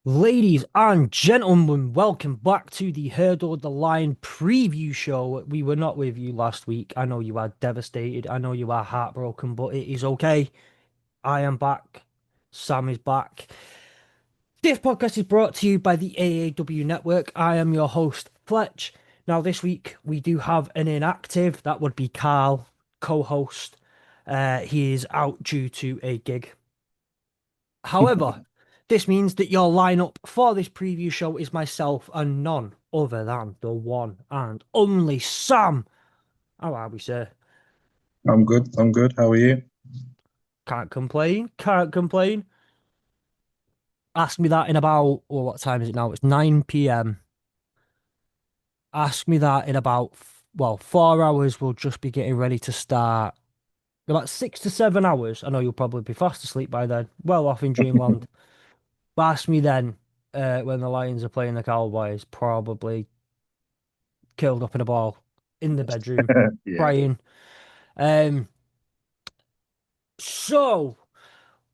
Ladies and gentlemen, welcome back to the Hurdle the Line preview show. We were not with you last week. I know you are devastated. I know you are heartbroken, but it is okay. I am back. Sam is back. This podcast is brought to you by the AAW Network. I am your host, Fletch. Now, this week we do have an inactive. That would be Carl, co-host. He is out due to a gig. However, this means that your lineup for this preview show is myself and none other than the one and only Sam. How are we, sir? I'm good. I'm good. How are you? Can't complain. Can't complain. Ask me that in about, oh, what time is it now? It's 9 p.m. Ask me that in about, well, 4 hours. We'll just be getting ready to start. In about 6 to 7 hours. I know you'll probably be fast asleep by then. Well off in dreamland. But ask me then, when the Lions are playing the Cowboys, probably curled up in a ball in the bedroom, Yeah. crying. Um, so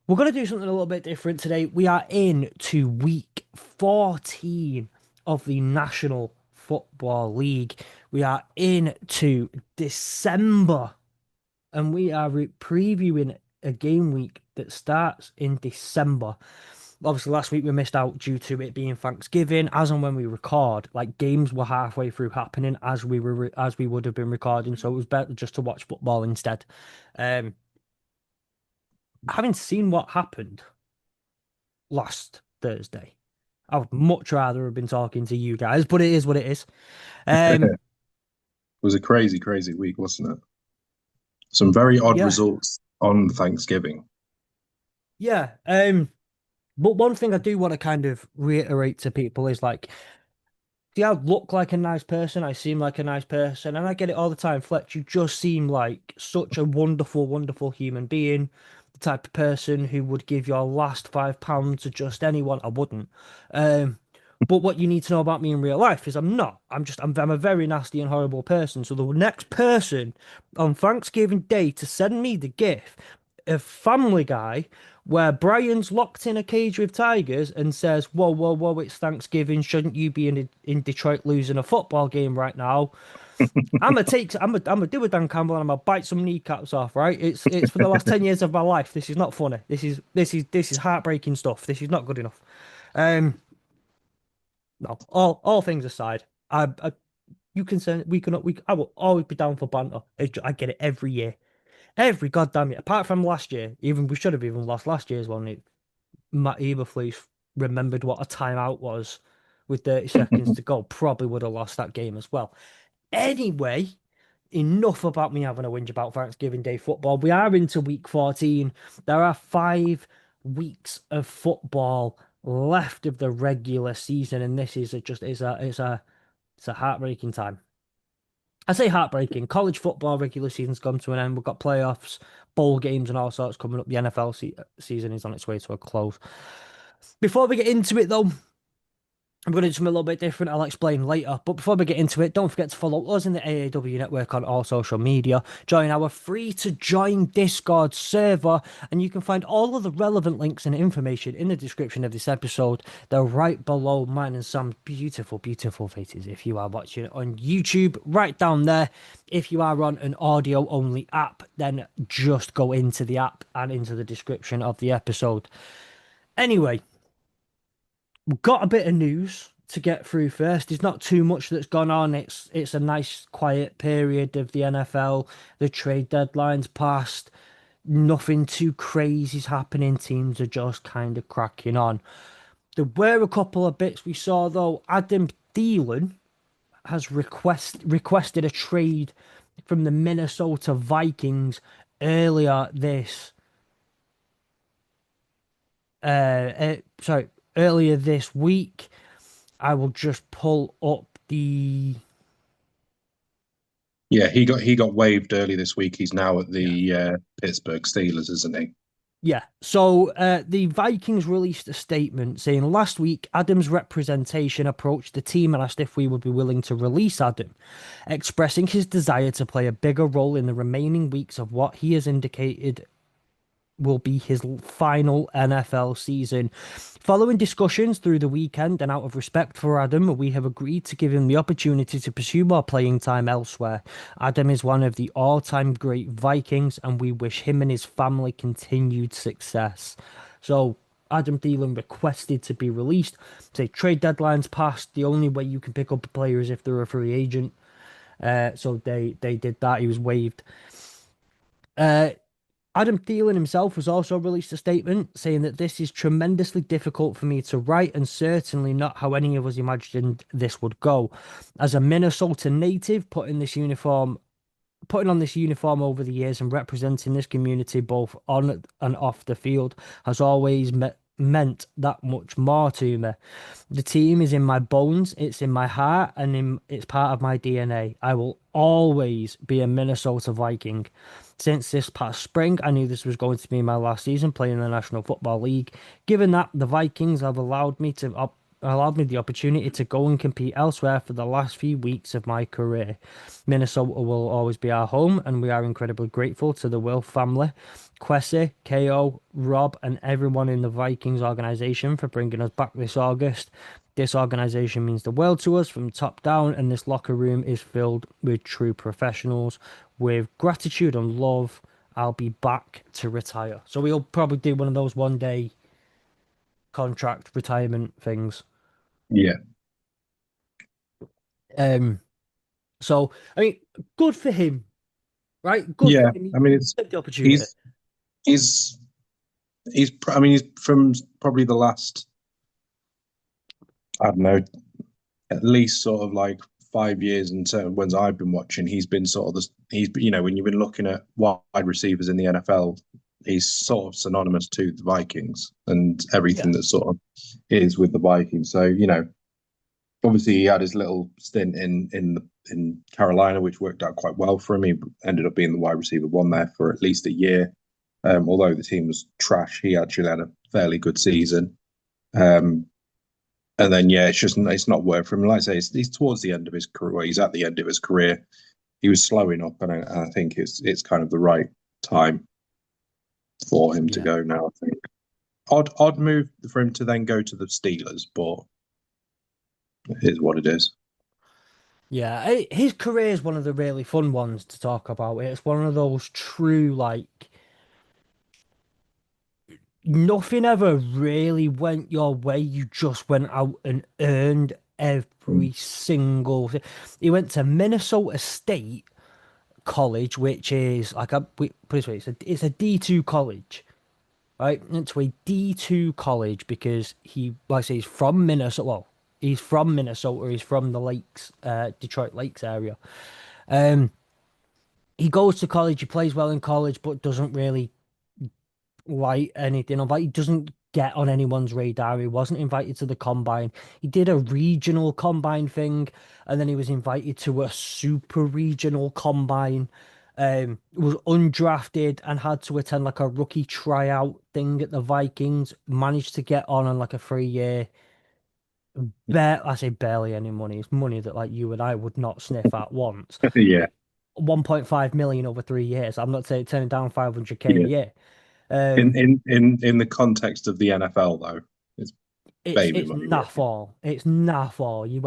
we're gonna do something a little bit different today. We are in to week 14 of the National Football League. We are into December, and we are previewing a game week that starts in December. Obviously, last week we missed out due to it being Thanksgiving. As and when we record, like games were halfway through happening as we would have been recording, so it was better just to watch football instead. Um, having seen what happened last Thursday, I would much rather have been talking to you guys, but it is what it is. Um, It was a crazy, crazy week, wasn't it? Some very odd yeah, results on Thanksgiving. yeah. But one thing I do want to kind of reiterate to people is like, see, I look like a nice person. I seem like a nice person, and I get it all the time. Fletch, you just seem like such a wonderful, wonderful human being. The type of person who would give your last £5 to just anyone. I wouldn't. Um, but what you need to know about me in real life is I'm not. I'm a very nasty and horrible person. So the next person on Thanksgiving Day to send me the gift of Family Guy where Brian's locked in a cage with tigers and says, "Whoa, whoa, whoa! It's Thanksgiving. Shouldn't you be in Detroit losing a football game right now?" I'm gonna do a Dan Campbell and I'm gonna bite some kneecaps off. Right? It's for the last 10 years of my life. This is not funny. This is heartbreaking stuff. This is not good enough. Um, no. All things aside, I you can say I will always be down for banter. I get it every year. Every goddamn year, apart from last year, even we should have even lost last year's one. Matt Eberflus remembered what a timeout was with 30 seconds to go, probably would have lost that game as well. Anyway, enough about me having a whinge about Thanksgiving Day football. We are into week 14. There are 5 weeks of football left of the regular season, and this is just it's a heartbreaking time. I say heartbreaking. College football regular season's gone to an end. We've got playoffs, bowl games, and all sorts coming up. The NFL season is on its way to a close. Before we get into it, though, I'm going to do something a little bit different. I'll explain later. But before we get into it, don't forget to follow us in the AAW network on all social media. Join our free to join Discord server, and you can find all of the relevant links and information in the description of this episode. They're right below mine and Sam's beautiful, beautiful faces. If you are watching it on YouTube, right down there. If you are on an audio only app, then just go into the app and into the description of the episode. Anyway, we've got a bit of news to get through first. There's not too much that's gone on. It's a nice quiet period of the NFL. The trade deadline's passed. Nothing too crazy is happening. Teams are just kind of cracking on. There were a couple of bits we saw though. Adam Thielen has requested a trade from the Minnesota Vikings earlier this sorry, earlier this week. I will just pull up the Yeah, he got waived early this week. He's now at yeah. the Pittsburgh Steelers, isn't he? Yeah. So the Vikings released a statement saying last week Adam's representation approached the team and asked if we would be willing to release Adam, expressing his desire to play a bigger role in the remaining weeks of what he has indicated. will be his final NFL season. Following discussions through the weekend and out of respect for Adam, we have agreed to give him the opportunity to pursue more playing time elsewhere. Adam is one of the all-time great Vikings, and we wish him and his family continued success. So, Adam Thielen requested to be released. Say trade deadlines passed. The only way you can pick up a player is if they're a free agent. So they did that. He was waived. Uh, Adam Thielen himself has also released a statement saying that this is tremendously difficult for me to write and certainly not how any of us imagined this would go. As a Minnesota native, putting on this uniform over the years and representing this community both on and off the field has always meant that much more to me. The team is in my bones, it's in my heart, and it's part of my DNA. I will always be a Minnesota Viking. Since this past spring, I knew this was going to be my last season playing in the National Football League. Given that the Vikings have allowed me the opportunity to go and compete elsewhere for the last few weeks of my career. Minnesota will always be our home, and we are incredibly grateful to the Wilf family, Kwesi, KO, Rob, and everyone in the Vikings organization for bringing us back this August. This organization means the world to us from top down, and this locker room is filled with true professionals. With gratitude and love, I'll be back to retire. So we'll probably do one of those 1 day contract retirement things. Yeah, Um, so I mean, good for him, right? Good for yeah. him. I mean, He it's took the opportunity. he's he's I mean, he's from probably the last, I don't know, at least sort of like 5 years in terms when I've been watching. He's been sort of when you've been looking at wide receivers in the NFL, he's sort of synonymous to the Vikings and everything Yeah, that sort of is with the Vikings. So obviously he had his little stint in Carolina, which worked out quite well for him. He ended up being the wide receiver one there for at least a year. Although the team was trash, he actually had a fairly good season. Um, and then it's not worked for him. Like I say, he's towards the end of his career. Well, he's at the end of his career. He was slowing up, and I think it's kind of the right time for him to yeah, go now. I think odd move for him to then go to the Steelers, but it is what it is. yeah. His career is one of the really fun ones to talk about. It's one of those true like nothing ever really went your way. You just went out and earned Mm. every single thing. He went to Minnesota State College, which is like put it this way, it's a D2 college, right? It's a D2 college because like I say, he's from Minnesota. Well, he's from Minnesota. He's from the Lakes, Detroit Lakes area. Um, he goes to college. He plays well in college, but doesn't really like anything. Like he doesn't get on anyone's radar. He wasn't invited to the combine. He did a regional combine thing, and then he was invited to a super regional combine. Was undrafted and had to attend like a rookie tryout thing at the Vikings. Managed to get on like a 3 year. I say barely any money. It's money that like you and I would not sniff at once. Yeah, 1.5 million over 3 years. I'm not saying turning down 500K a yeah. year. In Um, in in in the context of the NFL, though, it's baby it's money, naff really. all. It's naff all. You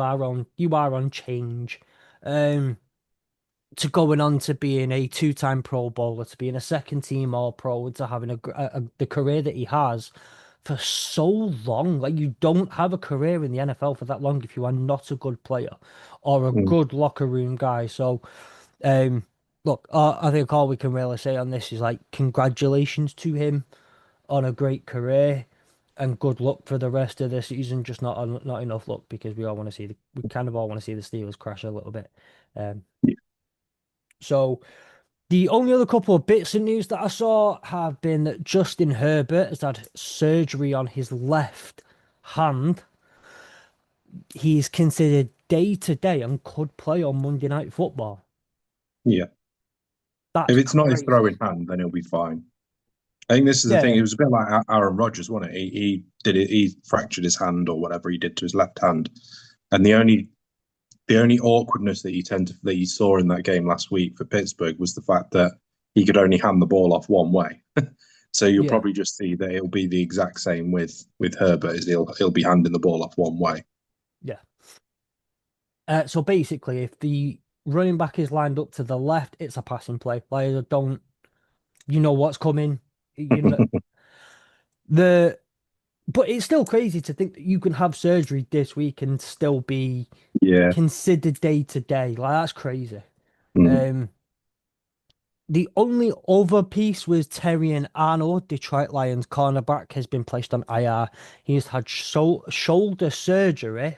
are on change. Um, to going on to being a two-time Pro Bowler, to being a second team All Pro, to having the career that he has for so long. Like you don't have a career in the NFL for that long if you are not a good player or a Mm. good locker room guy. So, look, I think all we can really say on this is like congratulations to him on a great career and good luck for the rest of the season. Just not enough luck because we kind of all want to see the Steelers crash a little bit. Um, Yeah, so the only other couple of bits of news that I saw have been that Justin Herbert has had surgery on his left hand. He's considered day to day and could play on Monday Night Football. yeah. That's If it's not his crazy. throwing hand, then he'll be fine. I think this is the thing. Yeah, It was a bit like Aaron Rodgers, wasn't it? He did it. He fractured his hand or whatever he did to his left hand, and the only awkwardness that you saw in that game last week for Pittsburgh was the fact that he could only hand the ball off one way. So you'll Yeah, probably just see that it'll be the exact same with Herbert, as he'll be handing the ball off one way. yeah. So basically, if the running back is lined up to the left, it's a passing play. Like, don't you know what's coming? You know the, but it's still crazy to think that you can have surgery this week and still be Yeah. considered day to day. Like that's crazy. Mm. Um, the only other piece was Terry and Arnold, Detroit Lions cornerback, has been placed on IR. He's had shoulder surgery,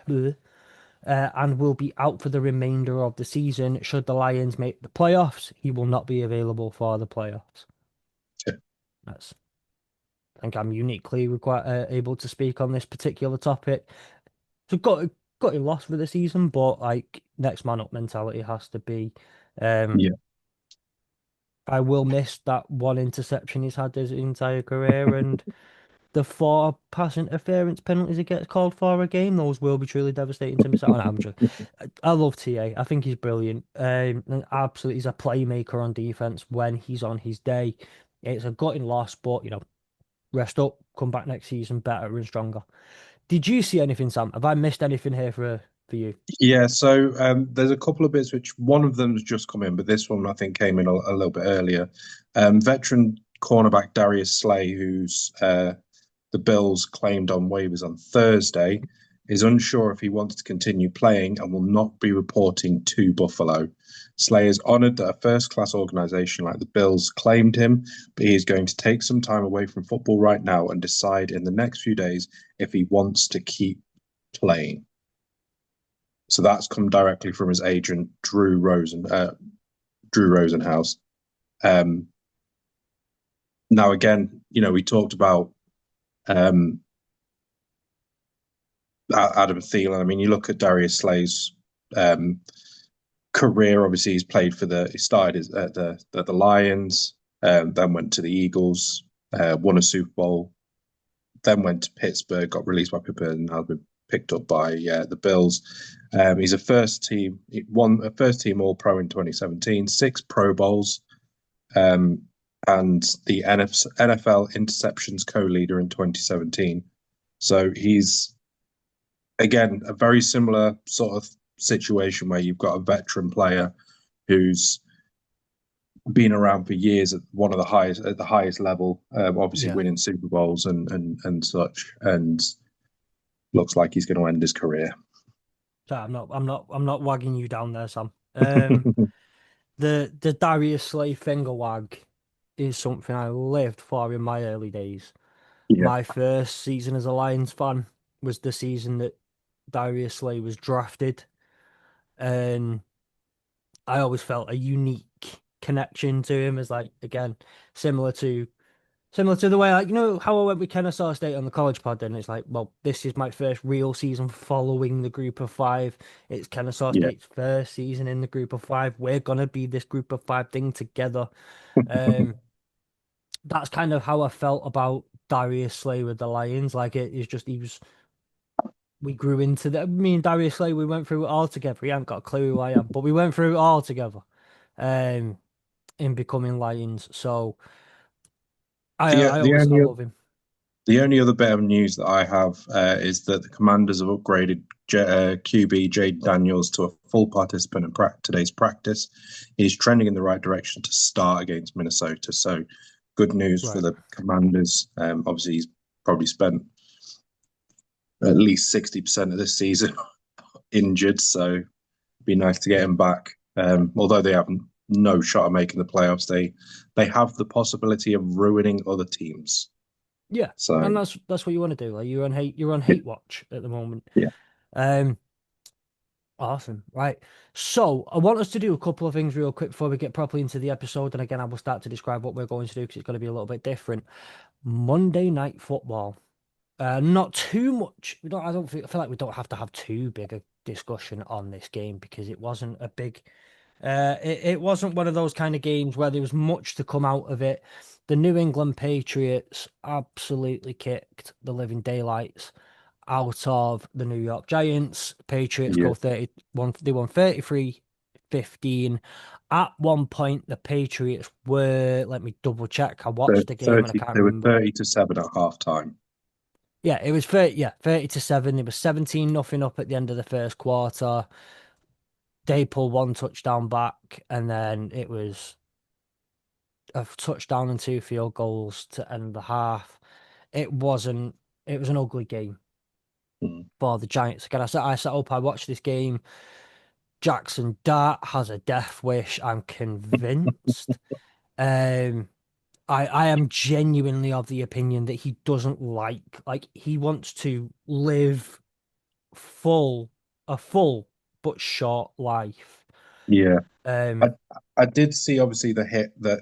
and will be out for the remainder of the season. Should the Lions make the playoffs, he will not be available for the playoffs. That's, I think I'm uniquely able to speak on this particular topic. So got a loss for the season, but like next man up mentality has to be. Um, Yeah. I will miss that one interception he's had his entire career, and the four pass interference penalties he gets called for a game. Those will be truly devastating to miss out on. I'm joking. I love TA. I think he's brilliant. And absolutely, he's a playmaker on defense when he's on his day. It's a gutting loss, but rest up, come back next season better and stronger. Did you see anything, Sam? Have I missed anything here for you? Yeah, so there's a couple of bits which one of them's just come in, but this one I think came in a little bit earlier. Veteran cornerback Darius Slay, who's the Bills claimed on waivers on Thursday, is unsure if he wants to continue playing and will not be reporting to Buffalo. Slay is honoured that a first-class organisation like the Bills claimed him, but he is going to take some time away from football right now and decide in the next few days if he wants to keep playing. So that's come directly from his agent, Drew Rosenhaus. Um, Now, again, we talked about um, Adam Thielen. I mean, you look at Darius Slay's um, career. Obviously, he started at the Lions, then went to the Eagles, won a Super Bowl, then went to Pittsburgh, got released by Pittsburgh, and now been picked up by the Bills. He's he won a first team All Pro in 2017, 6 Pro Bowls, um, and the NFL interceptions co-leader in 2017. So he's again a very similar sort of situation where you've got a veteran player who's been around for years at the highest level, obviously Yeah. winning Super Bowls and such, and looks like he's going to end his career. So I'm not wagging you down there, Sam. The Darius Slay finger wag is something I lived for in my early days. Yeah, My first season as a Lions fan was the season that Darius Slay was drafted, and I always felt a unique connection to him as like again similar to similar to the way like how I went with Kennesaw State on the college pod, and it's like, well, this is my first real season following the group of five. It's Kennesaw yeah, State's first season in the group of five. We're gonna be this group of five thing together. Um, that's kind of how I felt about Darius Slay with the Lions. Like it is just we grew into that. Me and Darius Slay, we went through it all together. He hadn't got a clue who I am, but we went through it all together. Um, in becoming Lions. So I the always I only love him. the only other bit of news that I have is that the Commanders have upgraded QB Jade Daniels to a full participant in today's practice. He's trending in the right direction to start against Minnesota. So good news for Right. the Commanders. Obviously, he's probably spent at least 60% of this season injured, so it'd be nice to get Yeah. him back. Although they have no shot of making the playoffs, they have the possibility of ruining other teams. Yeah. So And that's what you want to do. Like you're on yeah, hate watch at the moment. yeah, Um awesome. Right. So I want us to do a couple of things real quick before we get properly into the episode. And again, I will start to describe what we're going to do because it's going to be a little bit different. Monday night football. Not too much. I feel like we don't have to have too big a discussion on this game because it wasn't a big it wasn't one of those kind of games where there was much to come out of it. The New England Patriots absolutely kicked the living daylights out of the New York Giants. Patriots yeah. go 31, they won 33-15. 15. At one point, the Patriots were, let me double check. I watched the game and I can't They were remember. 30-7 at half time. Yeah, it was 30, yeah, 30-7. It was 17-0 up at the end of the first quarter. They pulled one touchdown back, and then it was a touchdown and two field goals to end the half. It wasn't, it was an ugly game Mm. for the Giants. Again, I sat up, I watched this game. Jackson Dart has a death wish, I'm convinced. Um, I am genuinely of the opinion that he doesn't like he wants to live full, a full but short life. Yeah. I, Um, I did see obviously the hit that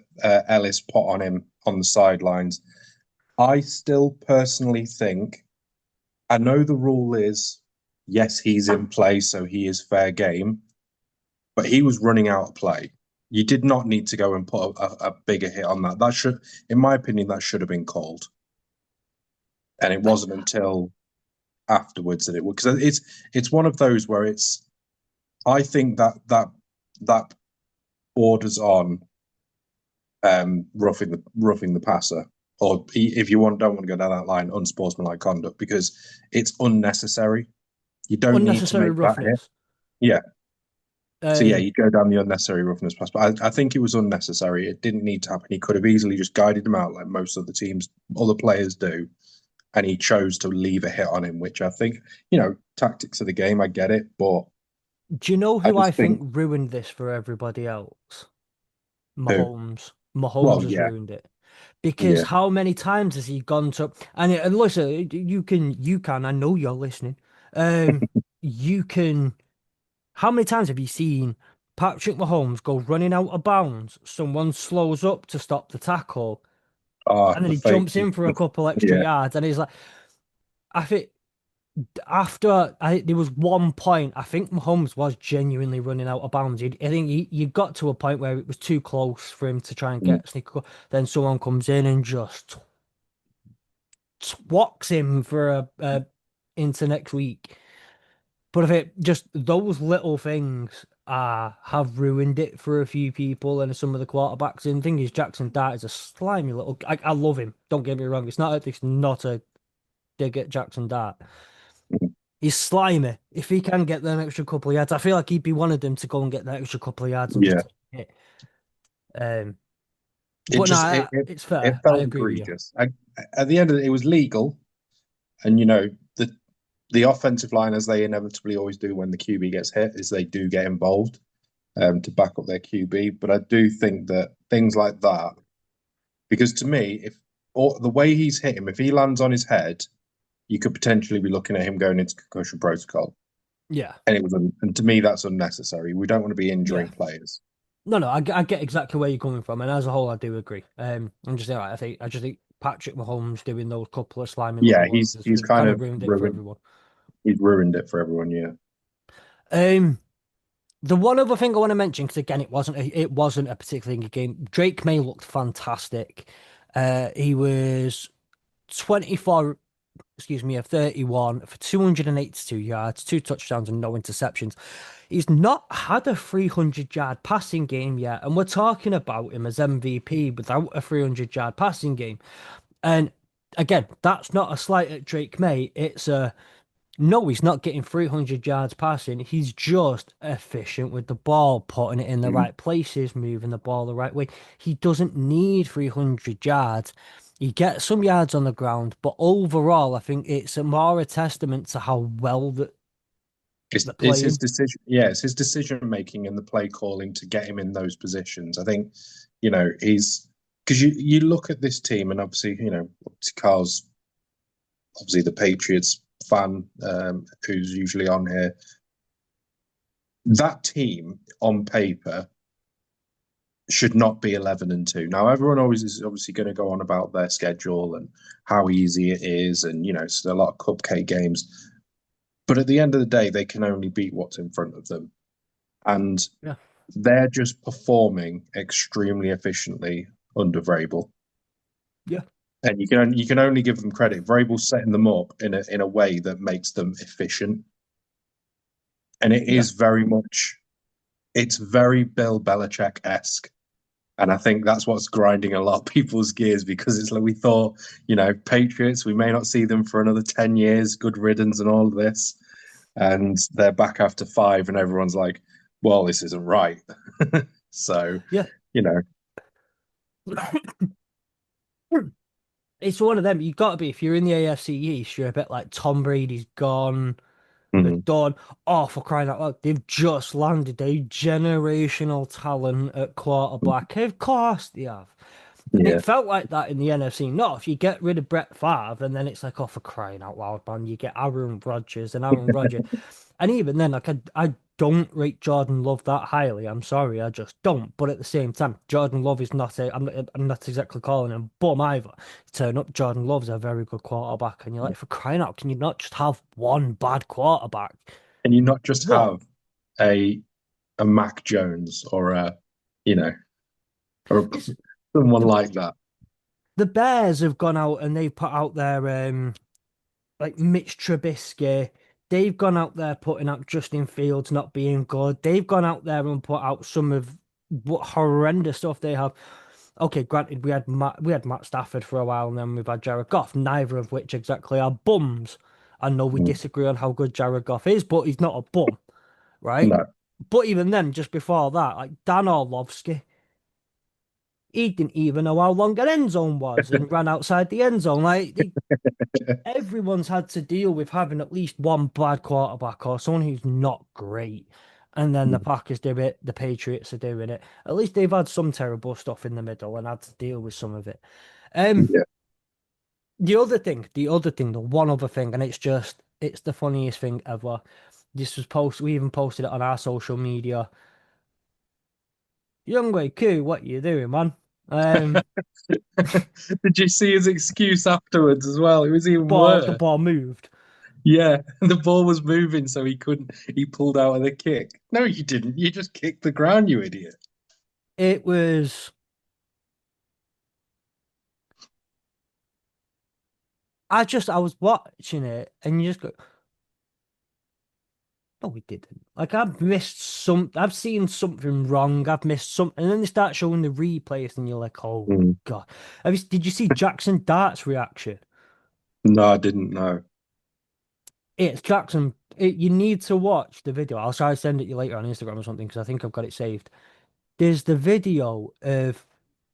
Ellis put on him on the sidelines. I still personally think, I know the rule is, yes, he's in play, so he is fair game, but he was running out of play. You did not need to go and put a bigger hit on that. That should, in my opinion, that should have been called. And it wasn't until afterwards that it would, because it's one of those where it's, I think that borders on roughing the passer, or if you don't want to go down that line, unsportsmanlike conduct, because it's unnecessary. You don't need to unnecessary make that hit. roughness. Yeah. So yeah, Um, you go down the unnecessary roughness pass, but I think it was unnecessary. It didn't need to happen. He could have easily just guided him out like most of the teams, other players do, and he chose to leave a hit on him, which I think, tactics of the game. I get it, but do you know I who I just think think ruined this for everybody else? who, Mahomes. Mahomes well, has yeah, ruined it. Because yeah, how many times has he gone to and listen, you can, I know you're listening. Um, you can how many times have you seen Patrick Mahomes go running out of bounds? Someone slows up to stop the tackle, and then the he fake, jumps in for a couple extra yeah, yards, and he's like, I think there was one point, I think Mahomes was genuinely running out of bounds. I think he got to a point where it was too close for him to try and mm, get sneak. Then someone comes in and just twats him for a into next week. But if it just those little things have ruined it for a few people and some of the quarterbacks. And the thing is, Jackson Dart is a slimy little. I love him. Don't get me wrong. It's not a dig at Jackson Dart. mm, He's slimy. If he can get them extra couple of yards, I feel like he'd be one of them to go and get that extra couple of yards and just yeah. take it. Um, It but no, just it's it fair. I felt agree with you. egregious. At the end of it, it was legal, and the offensive line, as they inevitably always do when the QB gets hit, is they do get involved to back up their QB. But I do think that things like that, because to me, if or the way he's hit him, if he lands on his head, you could potentially be looking at him going into concussion protocol. Yeah, And and to me, that's unnecessary. We don't want to be yeah. injuring players. No, I get exactly where you're coming from, and as a whole, I do agree. I'm just saying, I just think Patrick Mahomes doing those couple of slimy little Yeah, runs he's has kind kind of of ruined it for ruined. everyone. He's ruined it for everyone. Yeah. Um, the one other thing I want to mention, because again, it wasn't a particularly good game. Drake May looked fantastic. He was 24, excuse me, of 31 for 282 yards, two touchdowns, and no interceptions. He's not had a 300-yard passing game yet, and we're talking about him as MVP without a 300-yard passing game. And again, that's not a slight at Drake May. It's a no, he's not getting 300 yards passing. He's just efficient with the ball, putting it in the Mhm. right places, moving the ball the right way. He doesn't need 300 yards. He gets some yards on the ground, but overall, I think it's more a testament to how well that they're It's his playing. decision. Yeah, it's his decision making and the play calling to get him in those positions. I think, he's because you look at this team and obviously, Carl's obviously the Patriots fan who's usually on here. That team on paper should not be 11-2. Now, everyone always is obviously going to go on about their schedule and how easy it is, and it's a lot of cupcake games. But at the end of the day, they can only beat what's in front of them. And Yeah. they're just performing extremely efficiently under Vrabel. Yeah. And you can only give them credit. Vrabel's setting them up in a way that makes them efficient. And it Yeah. is very much. it's very Bill Belichick-esque. And I think that's what's grinding a lot of people's gears because it's like we thought, Patriots, we may not see them for another 10 years, good riddance and all of this. And they're back after 5, and everyone's like, well, this isn't right. So, Yeah. you know, It's one of them. You got to be, if you're in the AFC East, you're a bit like Tom Brady's gone. They're mhm, done. Oh, for crying out loud, they've just landed a generational talent at quarterback. Of course they have. And yeah. it felt like that in the NFC North. You get rid of Brett Favre, and then it's like, oh, for crying out loud, man. You get Aaron Rodgers and Aaron Rodgers. And even then, like, I don't rate Jordan Love that highly. I'm sorry, I just don't. But at the same time, Jordan Love is not a, I'm not exactly calling him bum either. Turn up, Jordan Love's a very good quarterback. And you're like, for crying out, can you not just have one bad quarterback? And you not just One. have a a Mac Jones or you know, or It's someone the like that. the Bears have gone out and they put out their like Mitch Trubisky. They've gone out there putting out Justin Fields not being good. They've gone out there and put out some of what horrendous stuff they have. Okay, granted, we had Matt Stafford for a while, and then we've had Jared Goff. Neither of which exactly are bums. I know we Mm, disagree on how good Jared Goff is, but he's not a bum, right? no. But even then, just before that, like Dan Orlovsky, he didn't even know how long an end zone was and ran outside the end zone. Everyone's had to deal with having at least one bad quarterback or someone who's not great. And then the Packers do it, the Patriots are doing it. At least they've had some terrible stuff in the middle and had to deal with some of it. Um, Yeah. the one other thing, and it's the funniest thing ever. We even posted it on our social media. Young Wei Koo, what you doing, man? Um, Did you see his excuse afterwards as well? It was even the worse. ball moved. Yeah, the ball was moving, so he couldn't. He pulled out of the kick. No, you didn't. You just kicked the ground, you idiot. It was. I was watching it, and you just go, no, we didn't. Like I've seen something wrong. I've missed something, and then they start showing the replays, and you're like, oh Mm. God. Did you see Jackson Dart's reaction? No, I didn't know. It's Jackson. You need to watch the video. I'll try to send it you later on Instagram or something because I think I've got it saved. There's the video of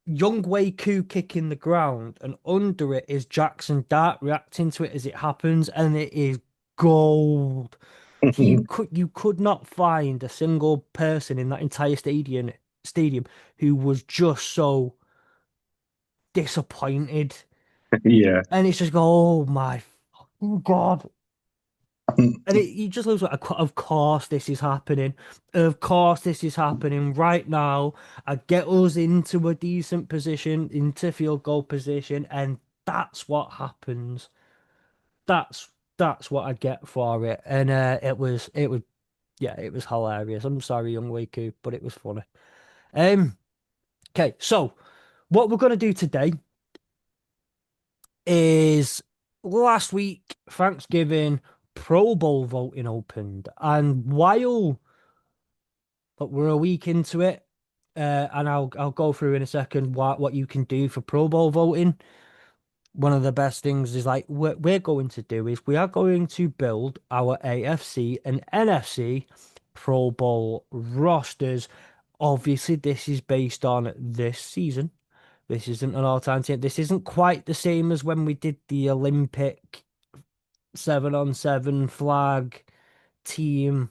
Young Wei Koo kicking the ground, and under it is Jackson Dart reacting to it as it happens, and it is gold. You could not find a single person in that entire stadium who was just so disappointed. Yeah. And it's just go, oh my fucking God. And you just lose like, of course this is happening. Of course this is happening right now. I get us into a decent position, into field goal position, and that's what happens. That's that's what I get for it. And it was yeah, it was hilarious. I'm sorry, young Waku, but it was funny. Um, okay, so what we're gonna do today is last week, Thanksgiving, Pro Bowl voting opened, and while but we're a week into it, and I'll go through in a second what you can do for Pro Bowl voting. One of the best things is like what we're going to do is we are going to build our AFC and NFC Pro Bowl rosters. Obviously, this is based on this season. This isn't an all-time team. This isn't quite the same as when we did the Olympic 7-on-7 flag team.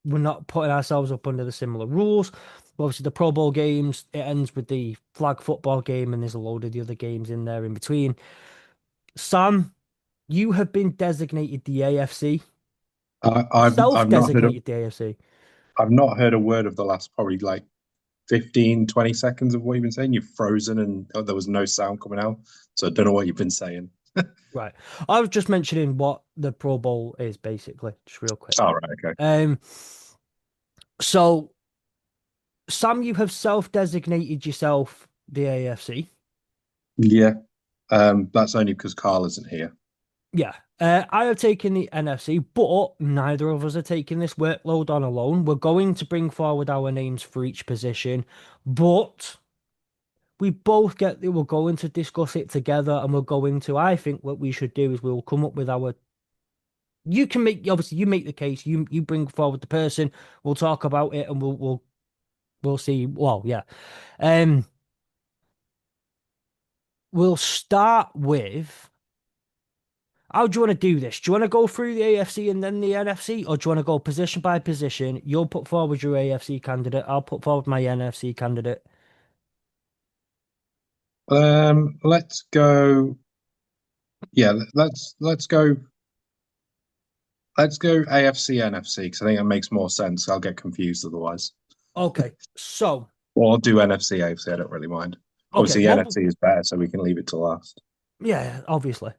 We're not putting ourselves up under the similar rules. Obviously, the Pro Bowl games, it ends with the flag football game, and there's a load of the other games in there in between. Sam, you have been designated the AFC, I've not heard self-designated the AFC. I've not heard a word of the last probably like 15, 20 seconds of what you've been saying. You've frozen and there was no sound coming out. So I don't know what you've been saying. Right. I was just mentioning what the Pro Bowl is basically, just real quick. All right, okay. Um, so Sam, you have self-designated yourself the AFC. Yeah. That's only because Carl isn't here. Yeah. I have taken the NFC, but neither of us are taking this workload on alone. We're going to bring forward our names for each position, but we both get that we're going to discuss it together, and we're going to. I think what we should do is we'll come up with our. You can make obviously you make the case. You bring forward the person. We'll talk about it, and we'll see. Well, yeah. Um, we'll start with. How do you want to do this? Do you want to go through the AFC and then the NFC, or do you want to go position by position? You'll put forward your AFC candidate. I'll put forward my NFC candidate. Let's go. Yeah, let's go AFC NFC because I think it makes more sense. I'll get confused otherwise. Okay, so Or I'll do NFC AFC. I don't really mind. okay, Obviously, what? NFC is better, so we can leave it to last. Yeah, obviously.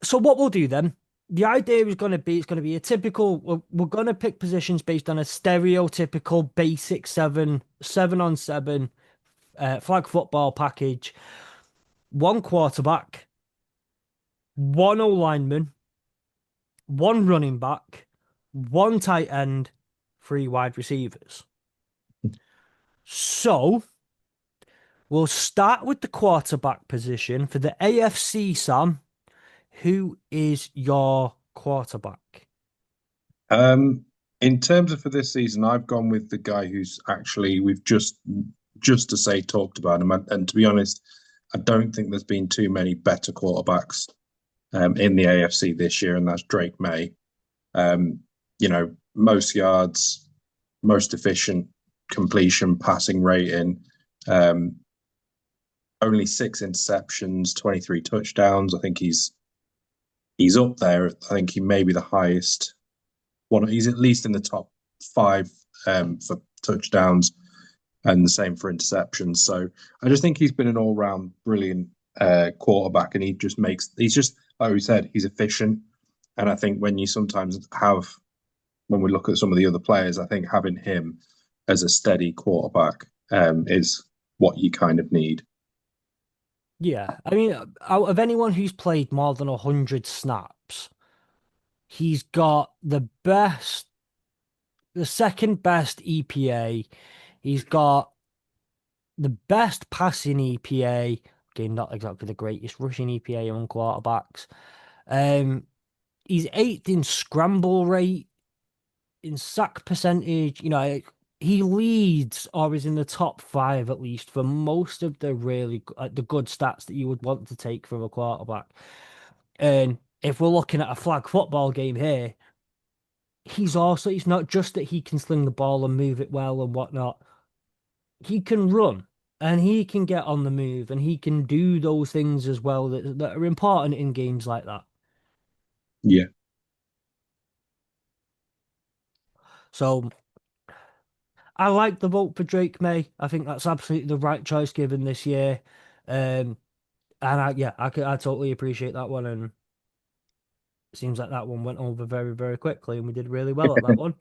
So what we'll do then? The idea is going to be it's going to be a typical. We're going to pick positions based on a stereotypical basic seven on seven flag football package. One quarterback, one O lineman, one running back, one tight end, three wide receivers. So we'll start with the quarterback position for the AFC, Sam. Who is your quarterback? Um, in terms of for this season, I've gone with the guy who's actually we've just to say talked about him, and to be honest, I don't think there's been too many better quarterbacks in the AFC this year, and that's Drake May. Um, most yards, most efficient completion, passing rating, um, only 6 interceptions, 23 touchdowns. I think he's up there. I think he may be the highest one. He's at least in the top five for touchdowns, and the same for interceptions. So I just think he's been an all-round brilliant quarterback, and he's just like we said, he's efficient. And I think when you sometimes have when we look at some of the other players, I think having him as a steady quarterback is what you kind of need. Yeah, I mean, out of anyone who's played more than 100 snaps, he's got the second best EPA. He's got the best passing EPA. Again, not exactly the greatest rushing EPA among quarterbacks. Um, he's eighth in scramble rate, in sack percentage. He leads or is in the top five at least for most of the the good stats that you would want to take from a quarterback. And if we're looking at a flag football game here, it's not just that he can sling the ball and move it well and whatnot. He can run and he can get on the move and he can do those things as well that are important in games like that. Yeah. So I like the vote for Drake May. I think that's absolutely the right choice given this year. Um, and I totally appreciate that one. And it seems like that one went over very, very quickly, and we did really well at that one.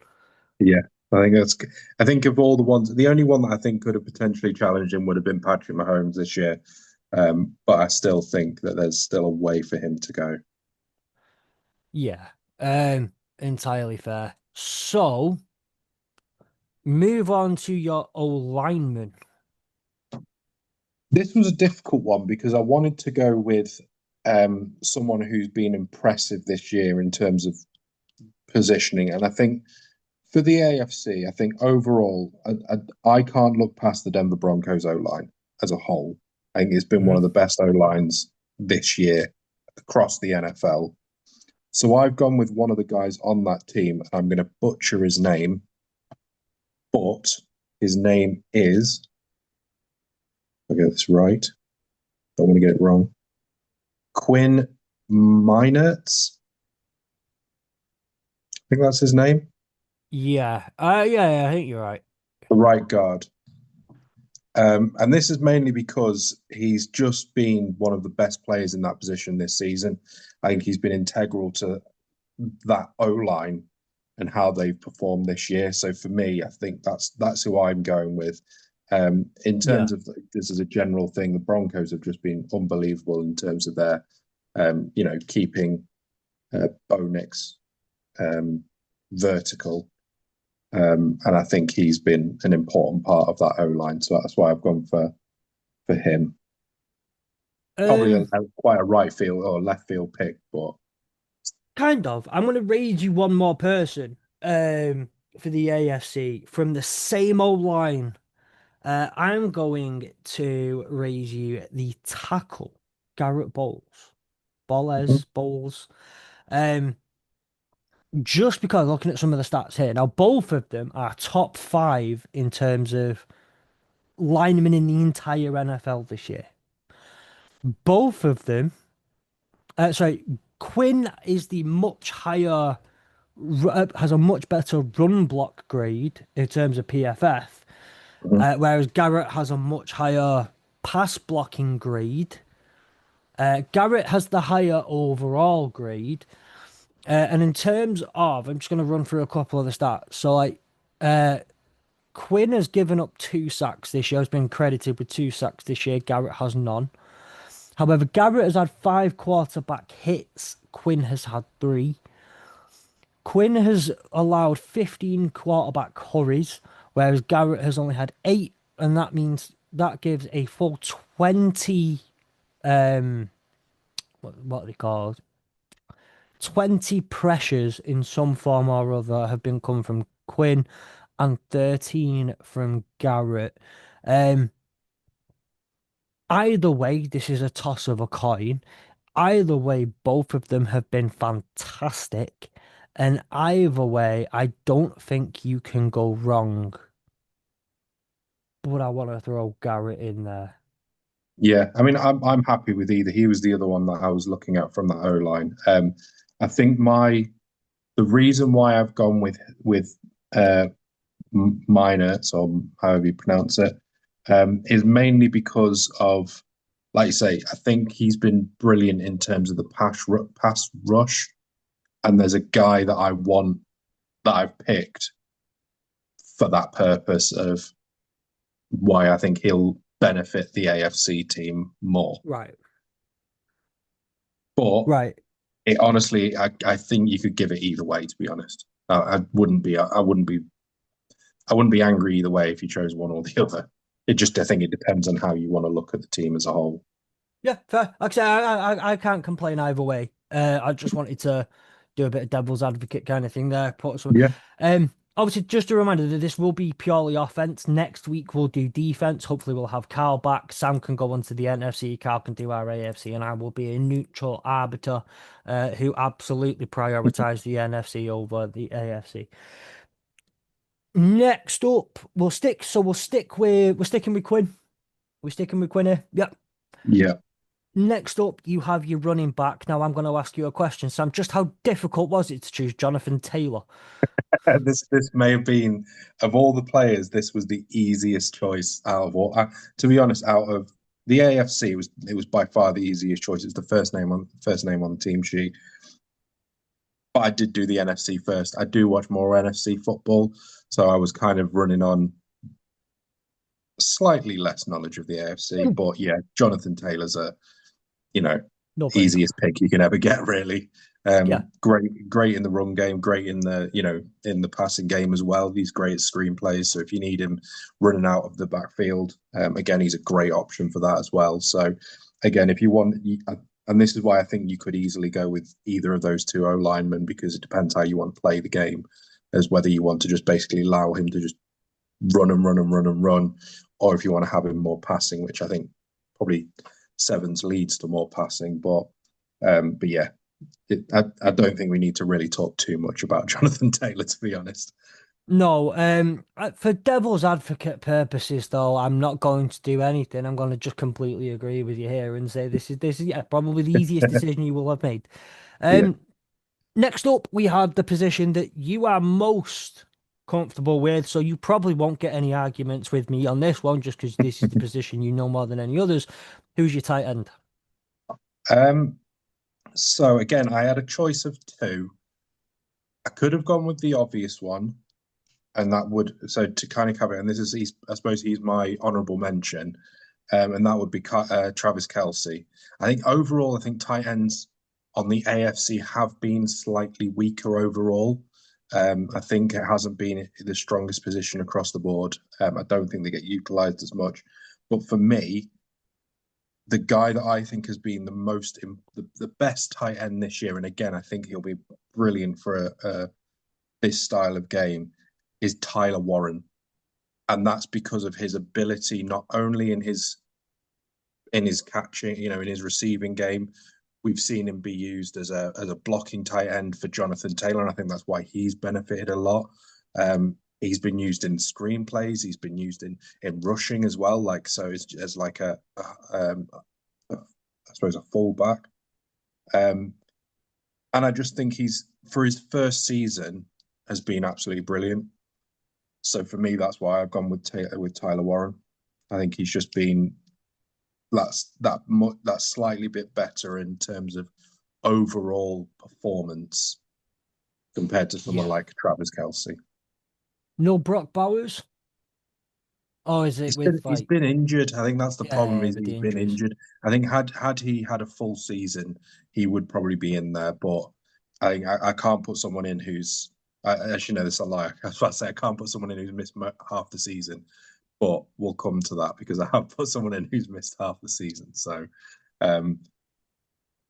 Yeah, I think that's. I think of all the ones, the only one that I think could have potentially challenged him would have been Patrick Mahomes this year. But I still think that there's still a way for him to go. Yeah, entirely fair. So move on to your O lineman. This was a difficult one because I wanted to go with someone who's been impressive this year in terms of positioning, and I think for the AFC, I think overall, I can't look past the Denver Broncos O line as a whole. I think it's been one Mhm. of the best O lines this year across the NFL. So I've gone with one of the guys on that team, and I'm going to butcher his name, but his name is, I'll get this right, don't want to get it wrong, Quinn Meinerz. I think that's his name, Yeah, I think you're right. the right guard. And this is mainly because he's just been one of the best players in that position this season. I think he's been integral to that O line and how they've performed this year. So for me, I think that's who I'm going with. In Yeah, terms of this is a general thing, the Broncos have just been unbelievable in terms of their, keeping Bo Nix vertical. And I think he's been an important part of that O line. So that's why I've gone for him. Probably Um, quite a right field or left field pick, but Kind of. I'm going to raise you one more person for the AFC from the same old line. I'm going to raise you the tackle, Garrett Bowles. Um, just because looking at some of the stats here, now both of them are top five in terms of linemen in the entire NFL this year. Both of them, sorry, Quinn is the much higher, has a much better run block grade in terms of PFF, Mhm. whereas Garrett has a much higher pass blocking grade. Garrett has the higher overall grade. And in terms of, I'm just going to run through a couple of the stats. So, Quinn has given up 2 sacks this year, has been credited with 2 sacks this year. Garrett has none. However, Garrett has had 5 quarterback hits. Quinn has had 3. Quinn has allowed 15 quarterback hurries, whereas Garrett has only had 8. And that means that gives a full 20, um, what are they called? 20 pressures in some form or other have been come from Quinn and 13 from Garrett. Um, Either way, this is a toss of a coin. Either way, both of them have been fantastic. And either way, I don't think you can go wrong. But I want to throw Garrett in there. yeah, I mean, I'm happy with either. He was the other one that I was looking at from that O line. I think the reason why I've gone with uh Minor, so however you pronounce it, is mainly because of, like you say, I think he's been brilliant in terms of the pass rush, and there's a guy that I want that I've picked for that purpose of why I think he'll benefit the AFC team more. Right. But Right. it honestly, I think you could give it either way. To be honest, I wouldn't be angry either way if you chose one or the other. I think it depends on how you want to look at the team as a whole. Yeah, fair. Like I say, I can't complain either way. I just wanted to do a bit of devil's advocate kind of thing there. Put some, Yeah. obviously, just a reminder that this will be purely offense. Next week we'll do defense. Hopefully, we'll have Carl back. Sam can go on to the NFC. Carl can do our AFC, and I will be a neutral arbiter, who absolutely prioritize the NFC over the AFC. Next up, we're sticking with Quinn. We're sticking with Quinn here. Yep. Yeah. Next up, you have your running back. Now I'm going to ask you a question, Sam. Just how difficult was it to choose Jonathan Taylor? This may have been, of all the players, this was the easiest choice out of all. To be honest, out of the AFC, it was by far the easiest choice. It's the first name on the team sheet. But I did do the NFC first. I do watch more NFC football, so I was kind of running on slightly less knowledge of the AFC. Hmm. But yeah, Jonathan Taylor's a you know No brainer. easiest pick you can ever get, really. Yeah. Great in the run game, great in the passing game as well. He's great at screenplays. So if you need him running out of the backfield, again, he's a great option for that as well. So again, if you want, and this is why I think you could easily go with either of those two O linemen, because it depends how you want to play the game, as whether you want to just basically allow him to just run and run and run and run, or if you want to have him more passing, which I think probably sevens leads to more passing. But yeah, I don't think we need to really talk too much about Jonathan Taylor, to be honest. No, for devil's advocate purposes, though, I'm not going to do anything. I'm going to just completely agree with you here and say this is yeah, probably the easiest decision you will have made. Yeah. Um, Next up, we have the position that you are most comfortable with, so you probably won't get any arguments with me on this one, just because this is the position you know more than any others. Who's your tight end? Um. So again, I had a choice of two. I could have gone with the obvious one, and that would so to kind of cover it. And I suppose he's my honourable mention, and that would be Travis Kelce. I think overall, I think tight ends on the AFC have been slightly weaker overall. I think it hasn't been the strongest position across the board. I don't think they get utilised as much. But for me, the guy that I think has been the best tight end this year, and again, I think he'll be brilliant for this style of game, is Tyler Warren. And that's because of his ability, not only in his catching, in his receiving game. We've seen him be used as a blocking tight end for Jonathan Taylor, and I think that's why he's benefited a lot. He's been used in screenplays. He's been used in rushing as well, as like I suppose a fullback. And I just think he's, for his first season, has been absolutely brilliant. So for me, that's why I've gone with Tyler Warren. I think he's just been that's slightly bit better in terms of overall performance compared to someone like Travis Kelce. No Brock Bowers? Or is it with He's like been injured. I think that's the problem. yeah, Is with he's the been injuries? injured. I think had he had a full season, he would probably be in there. But I think I can't put someone in who's as you know, this is a lie. I was about to say I can't put someone in who's missed half the season, but we'll come to that because I have put someone in who's missed half the season. Um,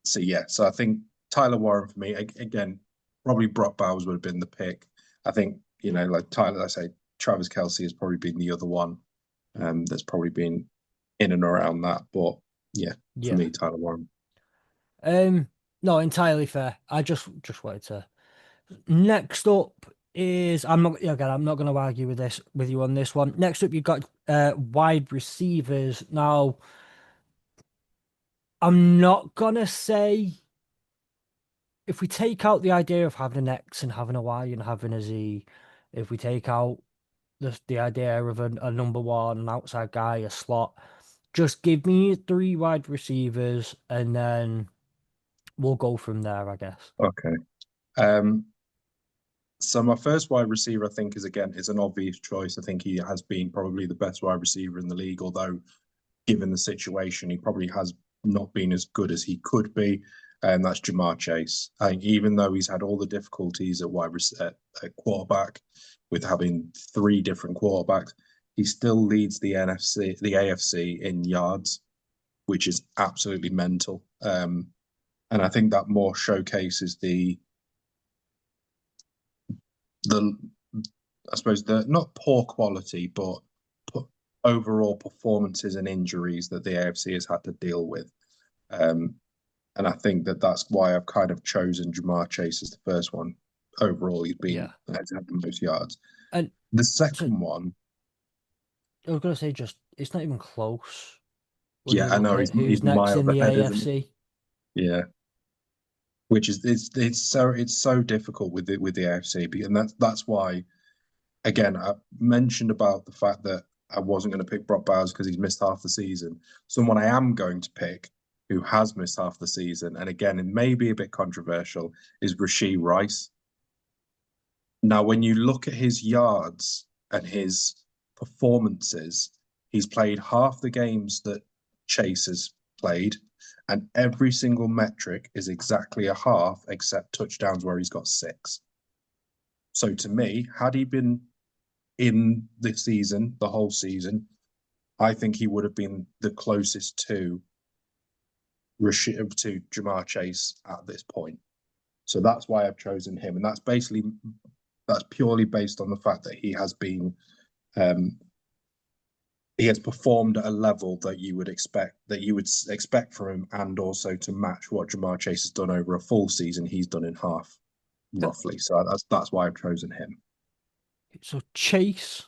so yeah, so I think Tyler Warren for me again. Probably Brock Bowers would have been the pick. I think like Tyler, I say Travis Kelce has probably been the other one. That's probably been in and around that. But yeah, for Yeah. me, Tyler Warren. No, entirely fair. I just wanted to. Next up is I'm not going to argue with you on this one. Next up, you've got wide receivers. Now, I'm not gonna say if we take out the idea of having an X and having a Y and having a Z, if we take out the idea of a number one, an outside guy, a slot, just give me three wide receivers and then we'll go from there, I guess. Okay. Um, so my first wide receiver, I think, is an obvious choice. I think he has been probably the best wide receiver in the league, although given the situation, he probably has not been as good as he could be. And that's Jamar Chase. I think even though he's had all the difficulties at quarterback with having three different quarterbacks, he still leads the AFC in yards, which is absolutely mental. And I think that more showcases the I suppose the not poor quality, but overall performances and injuries that the AFC has had to deal with. And I think that's why I've kind of chosen Jamar Chase as the first one. Overall, Yeah. has had the most yards. And The so second one, I was gonna say just it's not even close when yeah, you I look know at he's who's next miles in the ahead, isn't AFC. he? Yeah, which is it's so difficult with the AFC, and that's why again I mentioned about the fact that I wasn't going to pick Brock Bowers because he's missed half the season. Someone I am going to pick who has missed half the season, and again, it may be a bit controversial, is Rashee Rice. Now, when you look at his yards and his performances, he's played half the games that Chase has played, and every single metric is exactly a half except touchdowns where he's got 6. So to me, had he been in the season, the whole season, I think he would have been the closest to Jamar Chase at this point. So that's why I've chosen him, and that's purely based on the fact that um, he has performed at a level that you would expect from him, and also to match what Jamar Chase has done over a full season, he's done in half, roughly. So that's why I've chosen him. So Chase,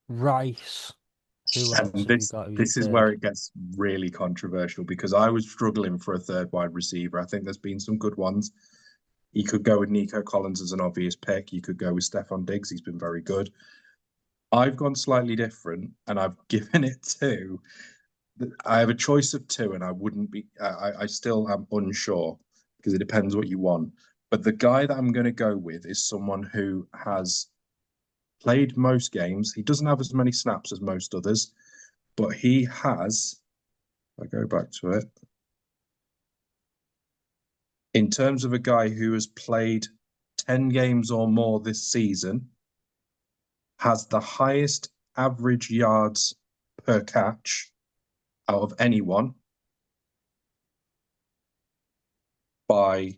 Rice, who else And have you this got? Who's your this is where third? it gets really controversial because I was struggling for a third wide receiver. I think there's been some good ones. You could go with Nico Collins as an obvious pick. You could go with Stefon Diggs. He's been very good. I've gone slightly different, and I've given it to. I have a choice of two, and I wouldn't be. I still am unsure because it depends what you want. But the guy that I'm going to go with is someone who has played most games. He doesn't have as many snaps as most others, but he has. If I go back to it. In terms of a guy who has played 10 games or more this season, has the highest average yards per catch out of anyone by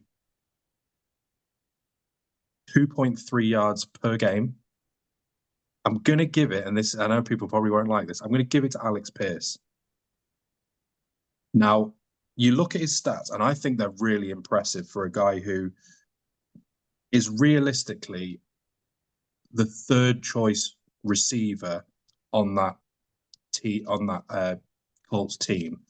2.3 yards per game. I'm going to give it, and this, I know people probably won't like this, I'm going to give it to Alex Pierce. Now, you look at his stats, and I think they're really impressive for a guy who is realistically the third choice receiver on that Colts team.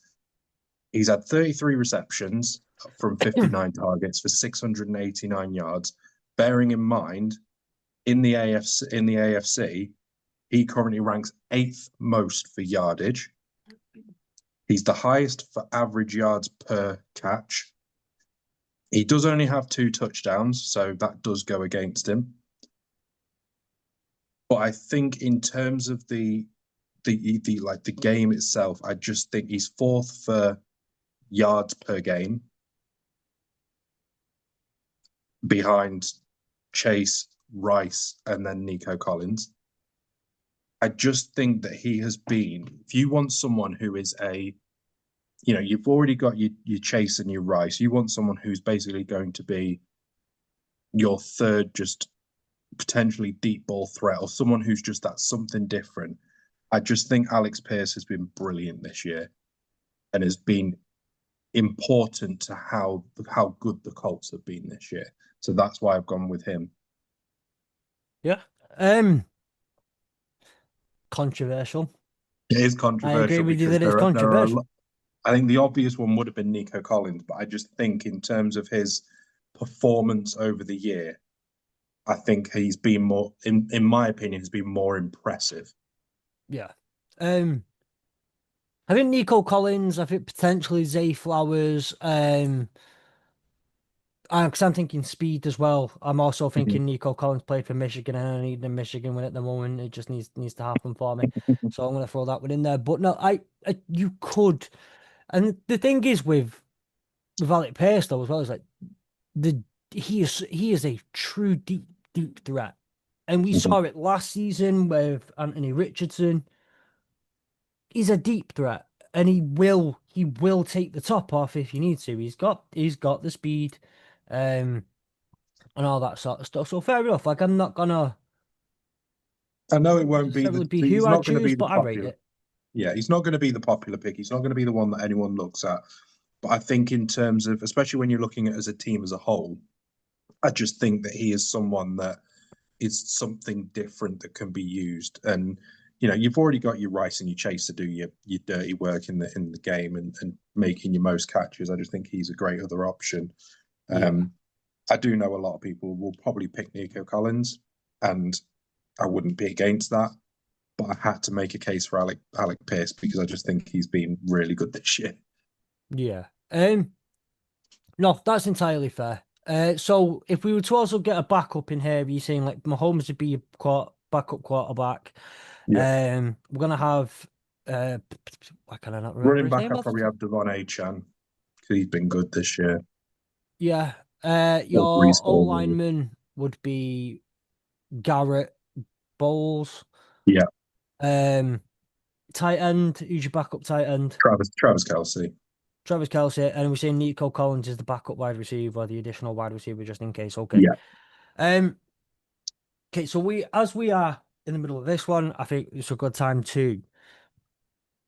He's had 33 receptions from 59 targets for 689 yards. Bearing in mind, in the AFC, he currently ranks 8th most for yardage. He's the highest for average yards per catch. He does only have 2 touchdowns, so that does go against him. But I think in terms of the game itself, I just think he's 4th for yards per game, behind Chase, Rice, and then Nico Collins. I just think that he has been, if you want someone who is you've already got your Chase and your Rice, you want someone who's basically going to be your third, just potentially deep ball threat, or someone who's just that something different. I just think Alex Pierce has been brilliant this year and has been important to how good the Colts have been this year. So that's why I've gone with him. Yeah. Controversial. It is I agree controversial with you because that it's there are a controversial. lot. I think the obvious one would have been Nico Collins, but I just think in terms of his performance over the year, I think he's been more, in my opinion, has been more impressive. Yeah. I think Nico Collins, I think potentially Zay Flowers, because I'm thinking speed as well. I'm also Mhm. thinking Nico Collins played for Michigan, and I need the Michigan win at the moment. It just needs to happen for me. So I'm gonna throw that one in there. But no, you could, and the thing is with Alec Pierce though as well is like the he is a true deep threat, and we Mhm. saw it last season with Anthony Richardson. He's a deep threat, and he will take the top off if you need to. He's got the speed, um, and all that sort of stuff. So fair enough. Like I'm not gonna I know it won't be necessarily be he's who I not going to choose, be the but I rate popular. it. Yeah, he's not going to be the popular pick. He's not going to be the one that anyone looks at. But I think in terms of, especially when you're looking at as a team as a whole, I just think that he is someone that is something different that can be used. And you've already got your Rice and your Chase to do your dirty work in the game and making your most catches. I just think he's a great other option. Yeah, I do know a lot of people will probably pick Nico Collins, and I wouldn't be against that. But I had to make a case for Alec Pierce because I just think he's been really good this year. yeah. No, that's entirely fair. So if we were to also get a backup in here, you're saying like Mahomes would be your backup quarterback. Yeah. We're gonna have why can I not remember Running his back, name I off the probably top? have Devon Achan because he's been good this year. Yeah. Or Your Brees O Hall, really. lineman would be Garrett Bowles. Yeah. Um, tight end, who's your backup tight end? Travis Kelsey. Travis Kelce, and we're saying Nico Collins is the backup wide receiver, the additional wide receiver just in case. Okay. Yeah. Um, okay, so as we are in the middle of this one, I think it's a good time to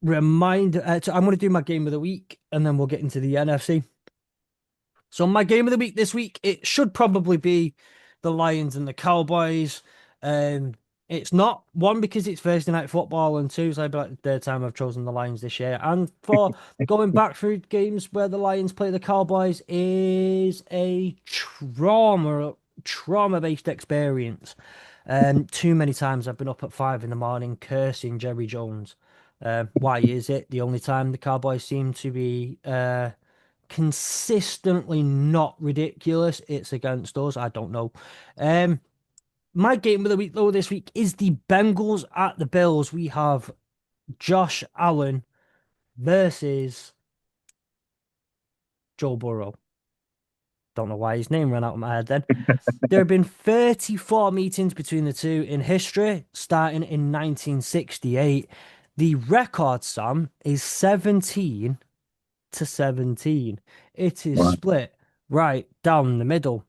I'm going to do my game of the week, and then we'll get into the NFC. So my game of the week this week, it should probably be the Lions and the Cowboys. Um, it's not one because it's Thursday night football, and two, it's like the third time I've chosen the Lions this year. And for going back through games where the Lions play the Cowboys is a trauma-based experience. Too many times I've been up at 5 in the morning cursing Jerry Jones. Why is it the only time the Cowboys seem to be consistently not ridiculous? It's against us. I don't know. My game of the week though this week is the Bengals at the Bills. We have Josh Allen versus Joe Burrow. Don't know why his name ran out of my head then. There have been 34 meetings between the two in history, starting in 1968. The record, Sam, is 17-17. It is Right. split right down the middle.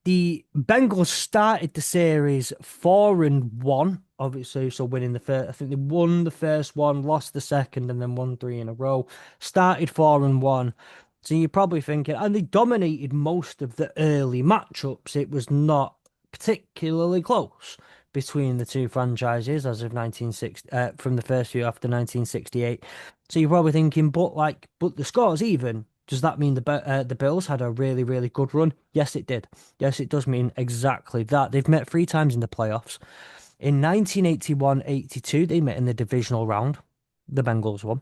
The Bengals started the series 4-1, obviously, so winning the first. I think they won the first one, lost the second, and then won three in a row. Started 4-1. So you're probably thinking, and they dominated most of the early matchups. It was not particularly close between the two franchises as of 1960, from the first few after 1968. So you're probably thinking, but the score's even. Does that mean the Bills had a really, really good run? Yes, it did. Yes, it does mean exactly that. They've met three times in the playoffs. In 1981-82, they met in the divisional round. The Bengals won.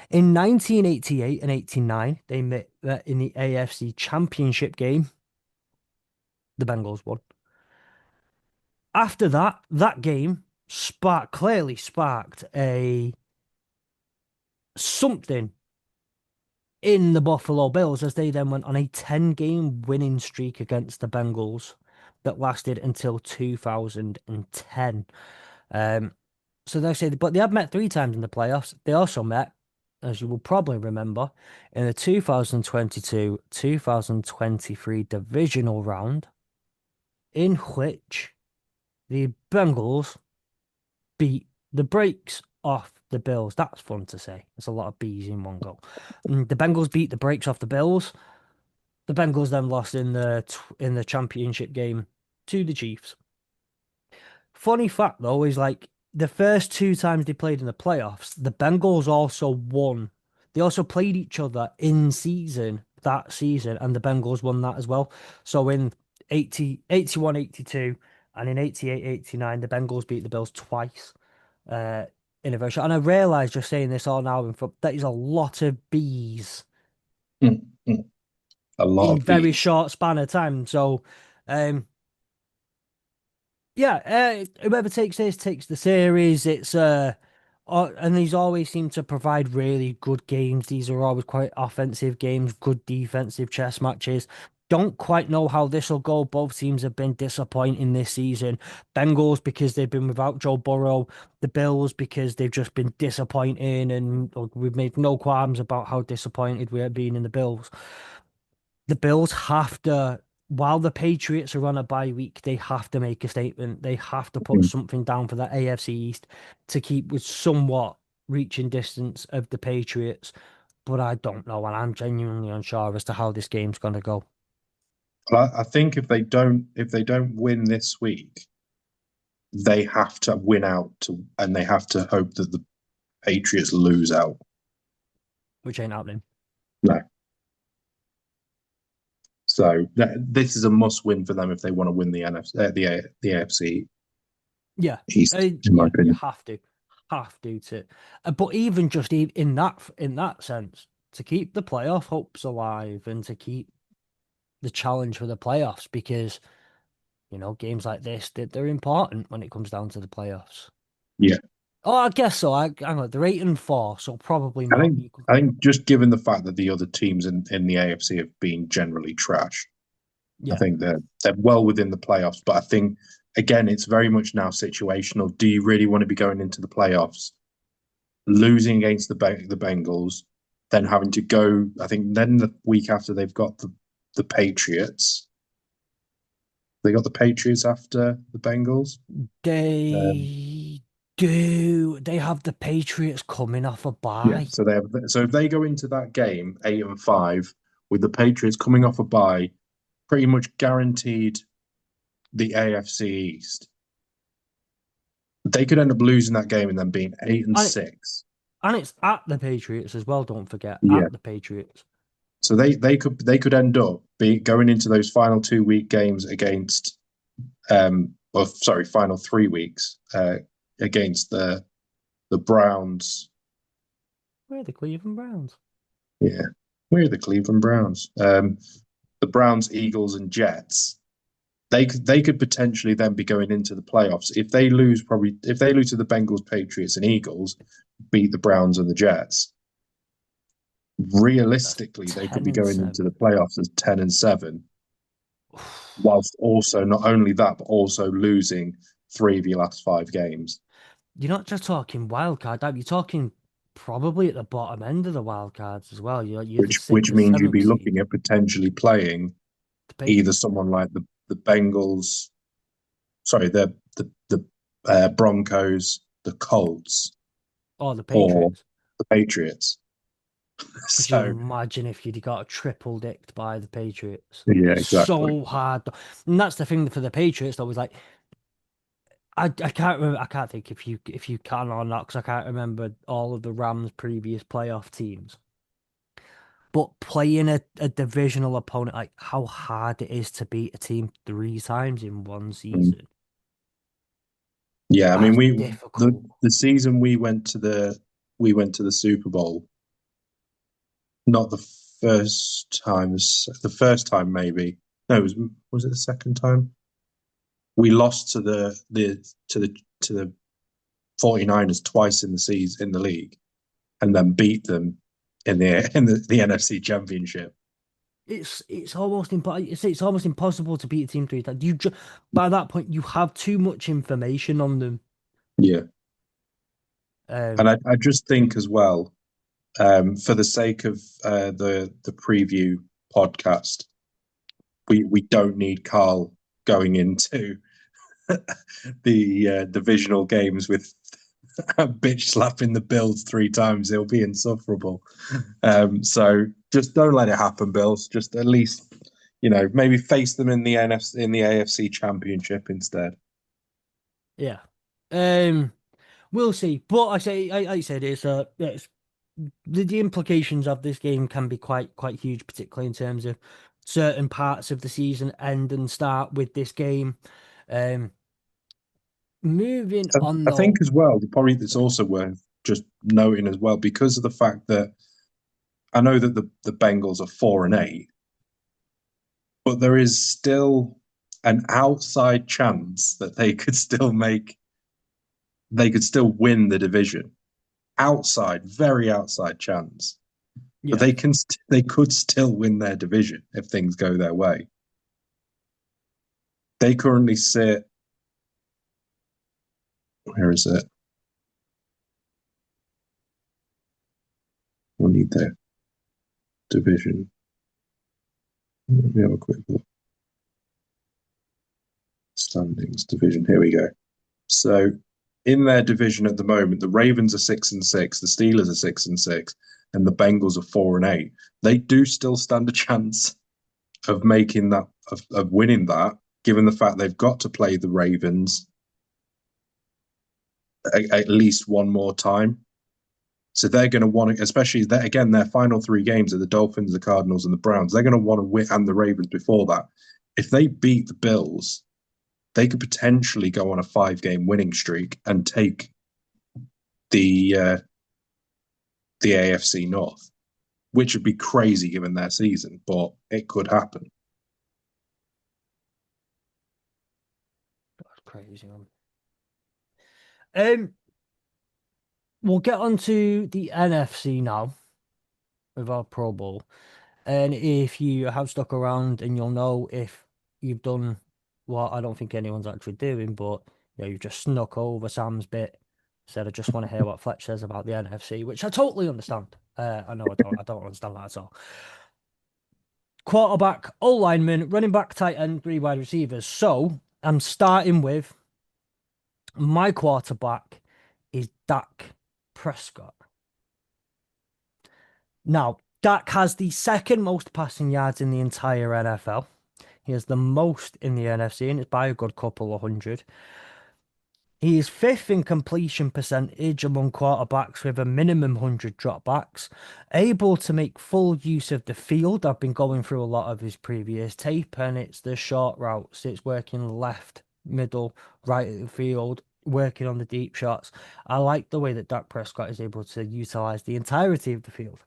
In 1988 and 89, they met in the AFC Championship game. The Bengals won. After that, that game clearly sparked a something in the Buffalo Bills as they then went on a 10-game winning streak against the Bengals that lasted until 2010. So they say, but they have met three times in the playoffs. They also met, as you will probably remember, in the 2022-2023 divisional round, in which the Bengals beat the brakes off the Bills. That's fun to say. There's a lot of B's in one go. The Bengals beat the brakes off the Bills. The Bengals then lost in the championship game to the Chiefs. Funny fact though is like the first two times they played in the playoffs, the Bengals also won. They also played each other in season that season, and the Bengals won that as well. So in 81-82 and in 88-89, the Bengals beat the Bills twice. In a very short. And I realise just saying this all now, that is a lot of B's Mm, mm. A lot in of very B. short span of time. So, um, yeah, whoever takes this takes the series. And these always seem to provide really good games. These are always quite offensive games, good defensive chess matches. Don't quite know how this will go. Both teams have been disappointing this season. Bengals because they've been without Joe Burrow. The Bills because they've just been disappointing, and we've made no qualms about how disappointed we have been in the Bills. The Bills have to, while the Patriots are on a bye week, they have to make a statement. They have to put Mm. something down for the AFC East to keep with somewhat reaching distance of the Patriots. But I don't know, and I'm genuinely unsure as to how this game's going to go. I think if they don't win this week, they have to win out and they have to hope that the Patriots lose out. Which ain't happening. No. So this is a must win for them if they want to win the NFC, the AFC Yeah, East, in my you opinion. have to. But even just in that sense, to keep the playoff hopes alive and to keep the challenge for the playoffs, because games like this, they're important when it comes down to the playoffs. Yeah. Oh, I guess so. Hang on, they're 8-4, so probably I not. think I think just given the fact that the other teams in the AFC have been generally trash, I Yeah, think they're well within the playoffs. But I think again, it's very much now situational. Do you really want to be going into the playoffs, losing against the Bengals, then having to go? I think then the week after they've got the Patriots. They got the Patriots after the Bengals. Um, they do. They have the Patriots coming off a yeah, bye. so if they go into that game 8-5 with the Patriots coming off a bye, pretty much guaranteed the AFC East. They could end up losing that game and then being eight and And, six. and it's at the Patriots as well, don't forget. Yeah. At the Patriots. So they could end up going into those final 2 week games against or sorry, final 3 weeks against the Browns. Where are the Cleveland Browns? Yeah. We're the Cleveland Browns. The Browns, Eagles, and Jets. They could potentially then be going into the playoffs if they lose. Probably if they lose to the Bengals, Patriots, and Eagles, beat the Browns and the Jets. That's Realistically, they could 10 be and going into 7. the playoffs as 10-7, whilst also not only that, but also losing three of your last five games. You're not just talking wild card, you're talking probably at the bottom end of the wild cards as well. You're the Which sixth or means you'd seventh be seed, looking at potentially playing the either Patriots someone like the Bengals, sorry, the Broncos, the Colts, or the or Patriots. the Patriots. Could you So imagine if you'd got triple dicked by the Patriots? yeah, It's exactly. so hard. And that's the thing for the Patriots, though, is like I can't remember. I can't think if you can or not because I can't remember all of the Rams' previous playoff teams. But playing a divisional opponent, like how hard it is to beat a team three times in one Mm. season. Yeah, I mean That's the difficult. the season we went to the Super Bowl, not the first time, the first time maybe. No, was it the second time? We lost to the to the 49ers twice in the season in the league and then beat them in the NFC Championship. It's almost it's almost impossible to beat a team three times. By that point you have too much information on them. Yeah. And Um, I just think as well, for the sake of the preview podcast, we don't need Carl going into the divisional games with bitch slapping the Bills three times. It'll be insufferable. So just don't let it happen, Bills. Just at least maybe face them in the NFC in the AFC Championship instead. yeah. Um, we'll see. But I said it's the implications of this game can be quite huge, particularly in terms of certain parts of the season end and start with this game. Um, moving on I think though, as well, probably it's also worth just noting as well because of the fact that I know that the Bengals are 4-8, but there is still an outside chance that they could still win the division. Outside, very outside chance, but yeah, they could still win their division if things go their way. They currently sit. Where is it? We need their division. Let me have a quick look. Standings division. Here we go. So in their division at the moment, the Ravens are 6-6, the Steelers are 6-6, and the Bengals are 4-8. They do still stand a chance of making that of winning that, given the fact they've got to play the Ravens at least one more time. So they're going to want to, especially that again, their final three games are the Dolphins, the Cardinals, and the Browns. They're going to want to win, and the Ravens before that. If they beat the Bills, they could potentially go on a 5-game winning streak and take the uh, the AFC North, which would be crazy given their season, but it could happen. that's crazy, man. Um, we'll get on to the NFC now with our Pro Bowl. And if you have stuck around and you'll know if you've done what I don't think anyone's actually doing, but you've just snuck over Sam's bit, said I just want to hear what Fletch says about the NFC, which I totally understand. I know I don't understand that at all. Quarterback, O lineman, running back, tight end, three wide receivers. So I'm starting with my quarterback is Dak Prescott. Now, Dak has the second most passing yards in the entire NFL. He has the most in the NFC, and it's by a good couple of hundred. He is fifth in completion percentage among quarterbacks with a minimum 100 dropbacks, able to make full use of the field. I've been going through a lot of his previous tape, and it's the short routes. It's working left, middle, right at the field, working on the deep shots. I like the way that Dak Prescott is able to utilize the entirety of the field.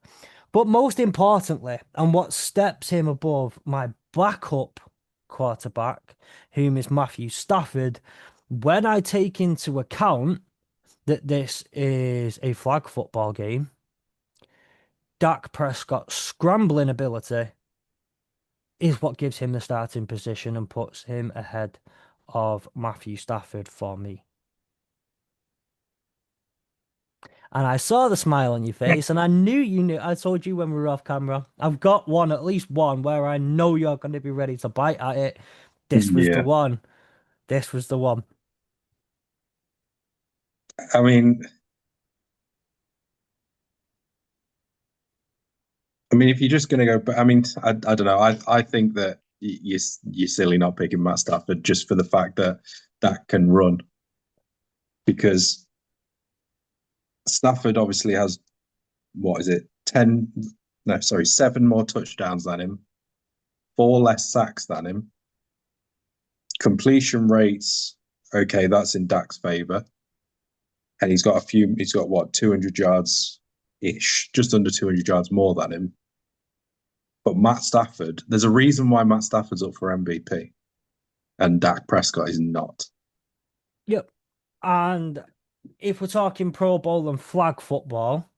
But most importantly, and what steps him above my backup quarterback, whom is Matthew Stafford, when I take into account that this is a flag football game, Dak Prescott's scrambling ability is what gives him the starting position and puts him ahead of Matthew Stafford for me. And I saw the smile on your face, and I knew you knew. I told you when we were off camera. I've got one, at least one, where I know you're going to be ready to bite at it. This was the Yeah. one. This was the one. I mean, if you're just going to go, but I don't know. I think that you're silly not picking Matt Stafford just for the fact that that can run because Stafford obviously has what is it, 10? No, sorry, seven more touchdowns than him, four less sacks than him. Completion rates, okay, that's in Dak's favor, and he's got a few. He's got what 200 yards ish, just under 200 yards more than him. But Matt Stafford, there's a reason why Matt Stafford's up for MVP and Dak Prescott is not. Yep. And if we're talking Pro Bowl and flag football,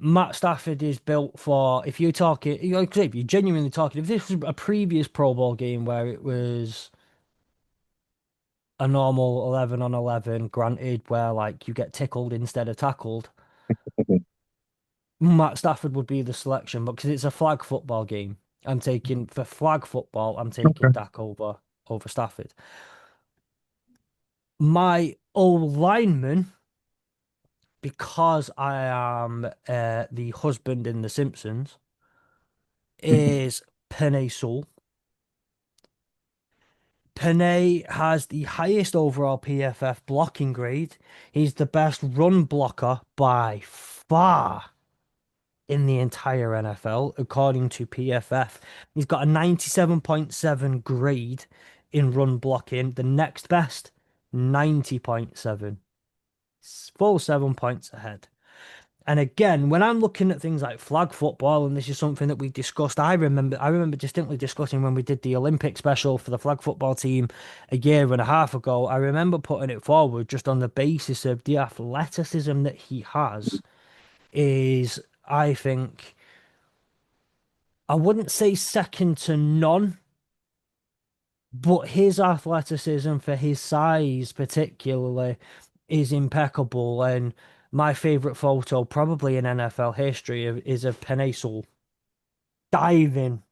Matt Stafford is built for, if you're talking, if you're genuinely talking, if this was a previous Pro Bowl game where it was a normal 11 on 11, granted, where like you get tickled instead of tackled, Matt Stafford would be the selection. But because it's a flag football game, for flag football, I'm taking Okay. Dak over Stafford. My old lineman, because I am the husband in The Simpsons, is Penei Sewell. Penei has the highest overall PFF blocking grade. He's the best run blocker by far in the entire NFL, according to PFF. He's got a 97.7 grade in run blocking. The next best, 90.7. Full 7 points ahead. And again, when I'm looking at things like flag football, and this is something that we discussed, I remember distinctly discussing when we did the Olympic special for the flag football team a year and a half ago. I remember putting it forward just on the basis of the athleticism that he has is, I think, I wouldn't say second to none, but his athleticism for his size particularly is impeccable. And my favorite photo, probably in NFL history, is of Penei Sewell diving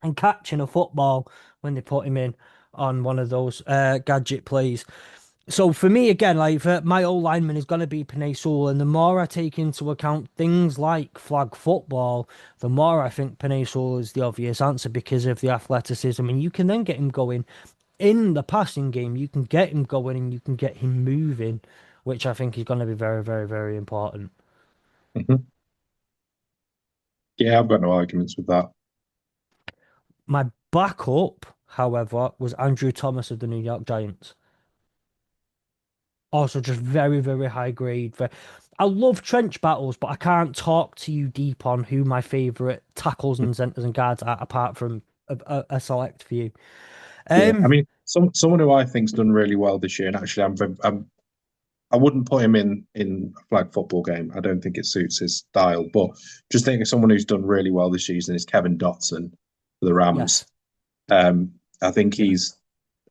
and catching a football when they put him in on one of those gadget plays. So for me, again, like my old lineman is going to be Penei Sewell, and the more I take into account things like flag football, the more I think Penei Sewell is the obvious answer because of the athleticism, and you can then get him going in the passing game. You can get him going and you can get him moving, which I think is going to be very, very, very important. Mhm. Yeah, I've got no arguments with that. My backup, however, was Andrew Thomas of the New York Giants. Also, just very, very high grade. I love trench battles, but I can't talk to you deep on who my favorite tackles and centers and guards are, apart from a select few. Yeah, Um, someone who I think's done really well this year, and actually, I wouldn't put him in a flag football game. I don't think it suits his style. But just think of someone who's done really well this season is Kevin Dotson for the yes, Rams. I think yeah, he's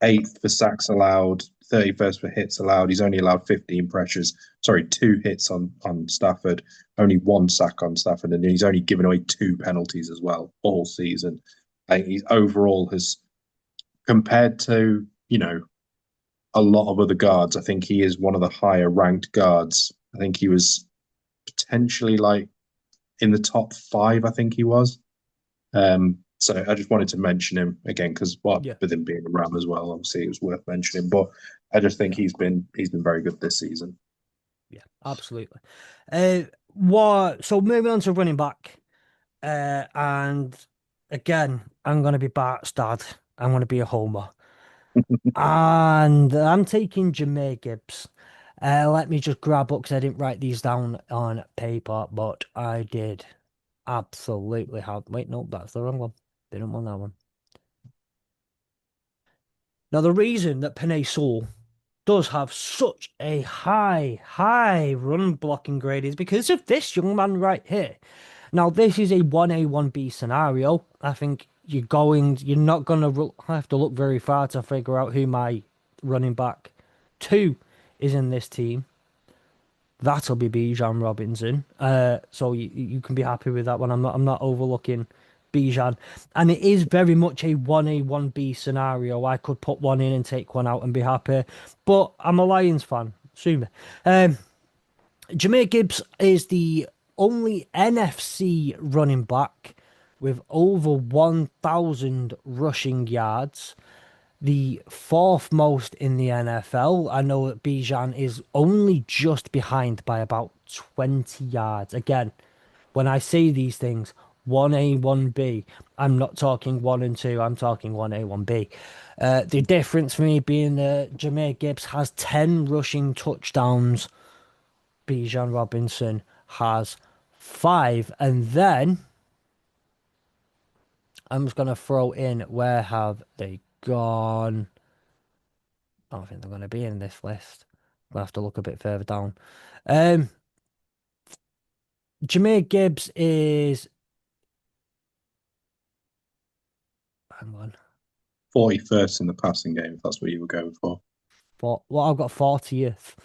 eighth for sacks allowed, 31st for hits allowed. He's only allowed 15 pressures. Sorry, two hits on Stafford, only one sack on Stafford, and he's only given away two penalties as well all season. I think he's overall has compared to a lot of other guards. I think he is one of the higher ranked guards. I think he was potentially like in the top five. I think he was. So I just wanted to mention him again because what yeah, with him being a Ram as well, obviously it was worth mentioning. But I just think yeah, he's been very good this season. yeah, absolutely. What? So moving on to running back, and again, I'm going to be Bart's dad. I'm going to be a homer. And I'm taking Jahmyr Gibbs. Let me just grab up because I didn't write these down on paper, but I did absolutely have. Wait, no, that's the wrong one. Didn't want that one. Now, the reason that Penei Sewell does have such a high run blocking grade is because of this young man right here. Now, this is a 1A, 1B scenario. I think you're not going to have to look very far to figure out who my running back two is in this team. That'll be Bijan Robinson. So you can be happy with that one. I'm not overlooking Bijan, and it is very much a 1A 1B scenario. I could put one in and take one out and be happy, but I'm a Lions fan. Sue me. Jahmyr Gibbs is the only NFC running back with over 1,000 rushing yards, the fourth most in the NFL. I know that Bijan is only just behind by about 20 yards. Again, when I say these things, 1A, 1B, I'm not talking 1 and 2, I'm talking 1A, 1B. The difference for me being that Jahmyr Gibbs has 10 rushing touchdowns, Bijan Robinson has 5. And then I'm just going to throw in, where have they gone? I don't think they're going to be in this list. We'll have to look a bit further down. Um, Jahmyr Gibbs is, hang on, 41st in the passing game, if that's what you were going for. well, I've got 40th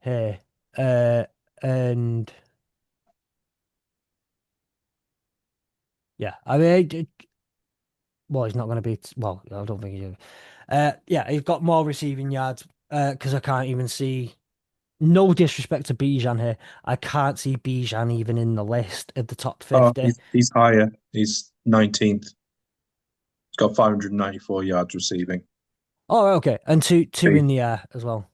here. Uh, and yeah, I mean, well, he's not going to be, well, I don't think he's, yeah, he's got more receiving yards, because I can't even see, no disrespect to Bijan here, I can't see Bijan even in the list of the top Oh, 50. he's higher. He's 19th. He's got 594 yards receiving. Oh, okay, and two in the air as well.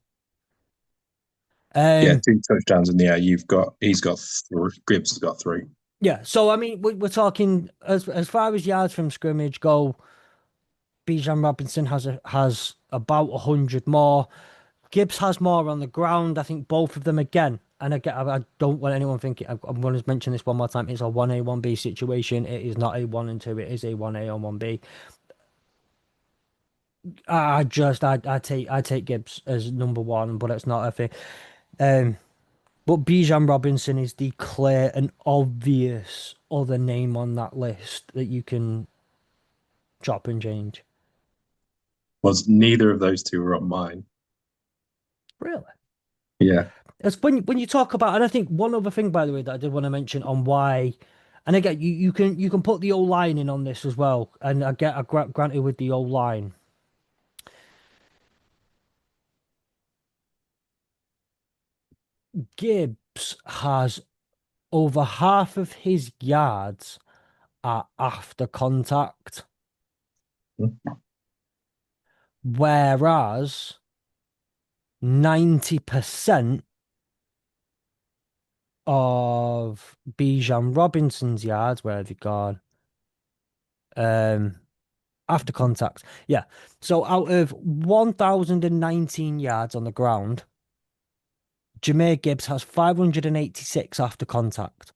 Yeah, Um, 2 touchdowns in the air. He's got 3. Gibbs has got 3. yeah, so I mean, we're talking as far as yards from scrimmage go. Bijan Robinson has about 100 more. Gibbs has more on the ground. I think both of them again. And again, I don't want anyone thinking. I'm going to mention this one more time. It's a 1A 1B situation. It is not a 1 and 2. It is a 1A and 1B. I take Gibbs as number one, but it's not a thing. Um, but Bijan Robinson is the clear and obvious other name on that list that you can chop and change. Was neither of those two were on mine. Really? Yeah. It's when you talk about, and I think one other thing, by the way, that I did want to mention on why, and again, you can put the O line in on this as well, and granted with the O line, Gibbs has over half of his yards are after contact, whereas 90% of Bijan Robinson's yards, where have they gone? Um, After contact. Yeah. So out of 1,019 yards on the ground, Jahmyr Gibbs has 586 after contact.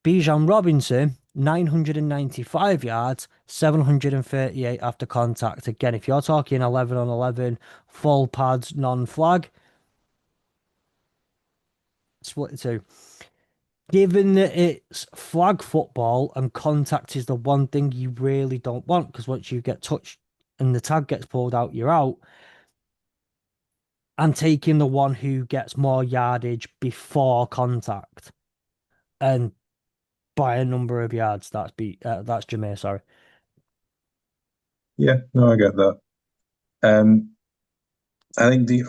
Bijan Robinson, 995 yards, 738 after contact. Again, if you're talking 11 on 11, full pads, non-flag, split the two. Given that it's flag football and contact is the one thing you really don't want, because once you get touched and the tag gets pulled out, you're out. And taking the one who gets more yardage before contact and by a number of yards. That's Jahmyr. Sorry. Yeah, no, I get that. I think the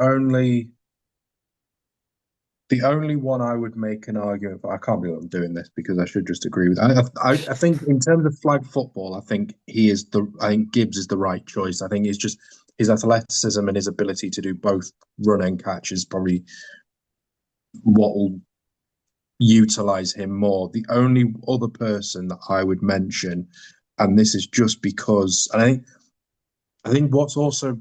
only one I would make an argument for, I can't believe I'm doing this because I should just agree with. I think in terms of flag football, I think Gibbs is the right choice. I think it's just his athleticism and his ability to do both run and catch is probably what will utilize him more. The only other person that I would mention, and this is just because, and I think what's also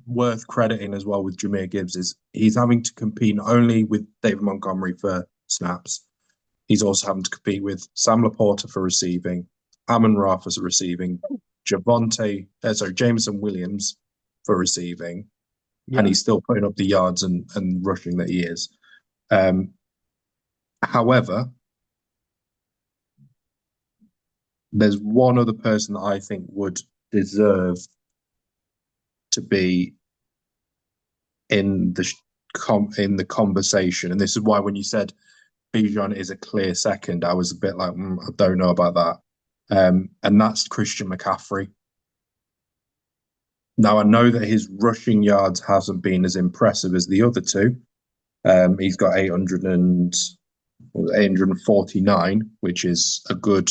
worth crediting as well with Jahmyr Gibbs is he's having to compete not only with David Montgomery for snaps, he's also having to compete with Sam Laporta for receiving, Amon-Ra for receiving, Jameson Williams for receiving, and Yeah. he's still putting up the yards and rushing that he is. Um, However, there's one other person that I think would deserve to be in in the conversation, and this is why when you said Bijan is a clear second, I was a bit like, I don't know about that. And that's Christian McCaffrey. Now I know that his rushing yards hasn't been as impressive as the other two. He's got 849, which is a good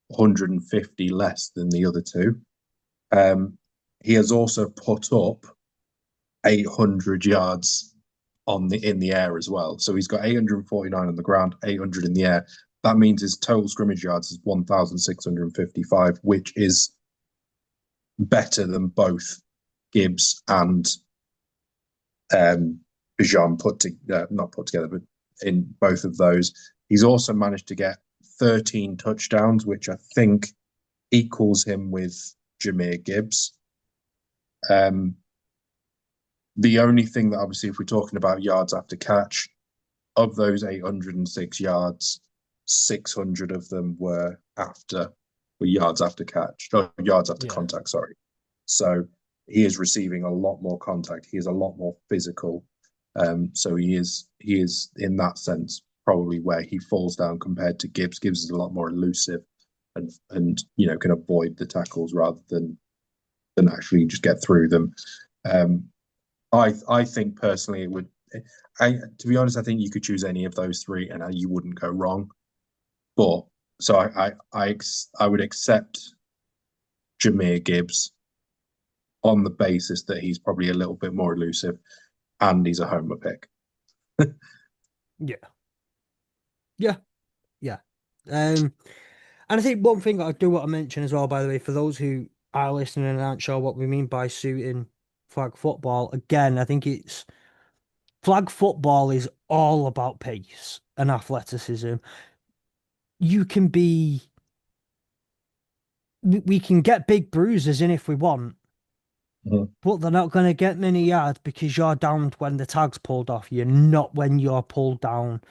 150 less than the other two. Um, he has also put up 800 yards in the air as well. So he's got 849 on the ground, 800 in the air. That means his total scrimmage yards is 1,655, which is better than both Gibbs and Bijan not put together, but in both of those. He's also managed to get 13 touchdowns, which I think equals him with Jahmyr Gibbs. The only thing that obviously, if we're talking about yards after catch, of those 806 yards, 600 of them were yards after catch, yards after Yeah. contact, sorry. So he is receiving a lot more contact. He is a lot more physical. So he is in that sense probably where he falls down compared to Gibbs. Gibbs is a lot more elusive and can avoid the tackles rather than actually just get through them. I think personally it would. To be honest, I think you could choose any of those three and you wouldn't go wrong. But so I would accept Jahmyr Gibbs on the basis that he's probably a little bit more elusive and he's a homer pick. Yeah. Yeah. Yeah. And I think one thing that I do want to mention as well, by the way, for those who are listening and aren't sure what we mean by suiting flag football, again, I think it's flag football is all about pace and athleticism. You can be, we can get big bruises in if we want, Mhm. but they're not going to get many yards because you're downed when the tag's pulled off you, not when you're pulled down.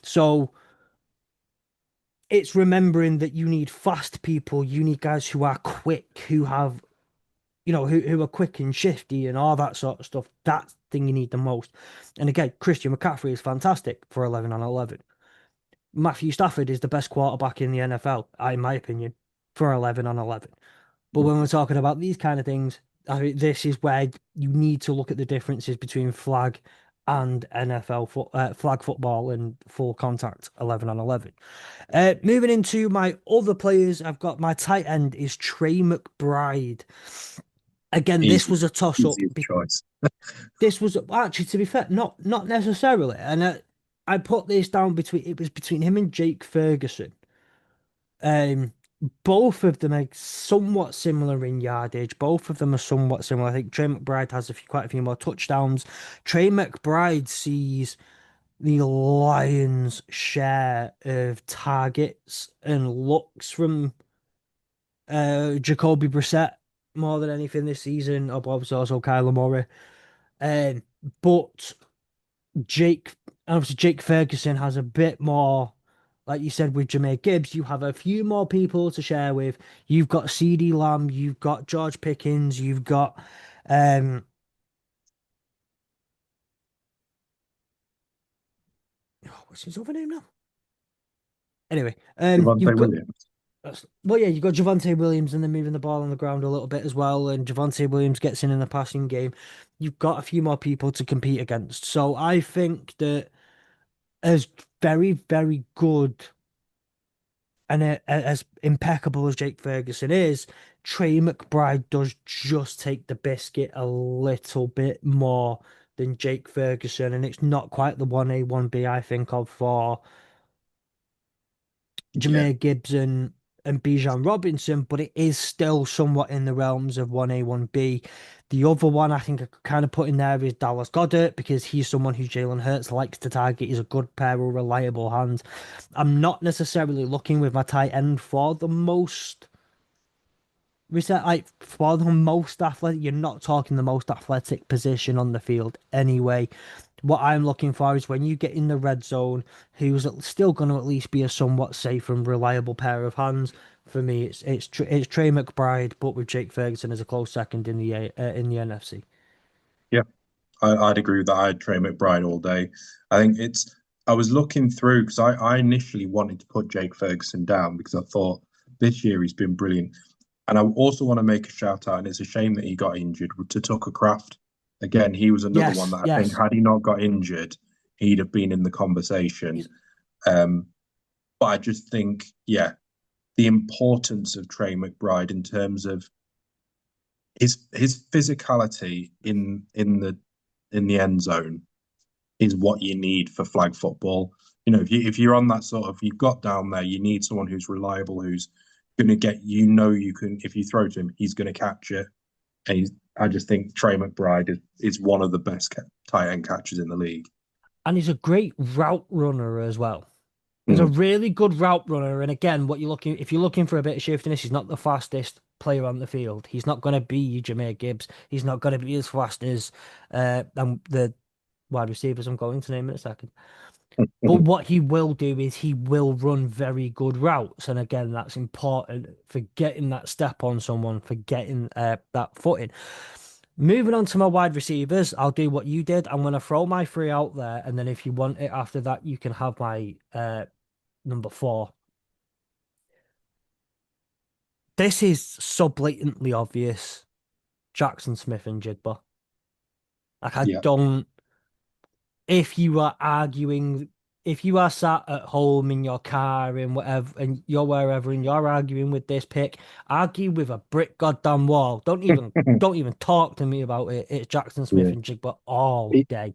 So it's remembering that you need fast people, you need guys who are quick, who have, who are quick and shifty and all that sort of stuff. That's the thing you need the most. And again, Christian McCaffrey is fantastic for 11 on 11. Matthew Stafford is the best quarterback in the NFL, in my opinion, for 11 on 11. But when we're talking about these kind of things, I think this is where you need to look at the differences between flag and flag football and full contact 11 on 11. Moving into my other players, I've got my tight end is Trey McBride. Again, this Easy, was a toss up. easy choice. This was actually, to be fair, not necessarily. And I put this down between him and Jake Ferguson. Um, both of them are somewhat similar in yardage. Both of them are somewhat similar. I think Trey McBride has quite a few more touchdowns. Trey McBride sees the Lions' share of targets and looks from Jacoby Brissett more than anything this season, or obviously also Kyler Murray. Um, but Jake, obviously Jake Ferguson has a bit more, like you said with Jahmyr Gibbs, you have a few more people to share with. You've got CeeDee Lamb, you've got George Pickens, you've got um what's his other name now? Anyway, you've Devontae got Williams. well, yeah, you've got Javonte Williams and then moving the ball on the ground a little bit as well, and Javonte Williams gets in the passing game. You've got a few more people to compete against. So I think that as very, very good and as impeccable as Jake Ferguson is, Trey McBride does just take the biscuit a little bit more than Jake Ferguson, and it's not quite the 1A, 1B I think of for Yeah. Jahmyr Gibson and Bijan Robinson, but it is still somewhat in the realms of 1A, 1B. The other one I think I could kind of put in there is Dallas Goddard because he's someone who Jalen Hurts likes to target. He's a good pair of reliable hands. I'm not necessarily looking with my tight end for the most we said like for the most athletic, you're not talking the most athletic position on the field anyway. What I'm looking for is when you get in the red zone, still going to at least be a somewhat safe and reliable pair of hands. For me, it's Trey McBride, but with Jake Ferguson as a close second in the NFC. Yeah, I'd agree with that. I'd Trey McBride all day. I think it's. I was looking through because I initially wanted to put Jake Ferguson down because I thought this year he's been brilliant. And I also want to make a shout out, and it's a shame that he got injured to Tucker Craft. Again, he was another one Yes, that I think yes. had he not got injured, he'd have been in the conversation. He's Um, but I just think, yeah, the importance of Trey McBride in terms of his physicality in the end zone is what you need for flag football. You know, if you're on that sort of you've got down there, you need someone who's reliable, who's going to get you can if you throw to him, he's going to catch it. And I just think Trey McBride is one of the best tight end catchers in the league. and he's a great route runner as well. He's a Mm. really good route runner. And again, if you're looking for a bit of shiftiness, he's not the fastest player on the field. He's not going to be Jameer Gibbs. He's not going to be as fast as the wide receivers I'm going to name in a second. But what he will do is he will run very good routes. And again, that's important for getting that step on someone, for getting that footing. Moving on to my wide receivers, I'll do what you did. I'm going to throw my three out there. And then if you want it after that, you can have my number four. This is so blatantly obvious. Jackson Smith and Jigba. Like I Yeah. don't. If you are arguing, if you are sat at home in your car and whatever, and you're wherever, and you're arguing with this pick, argue with a brick goddamn wall. Don't even talk to me about it. It's Jackson Smith Yeah. and Jigba all E- day.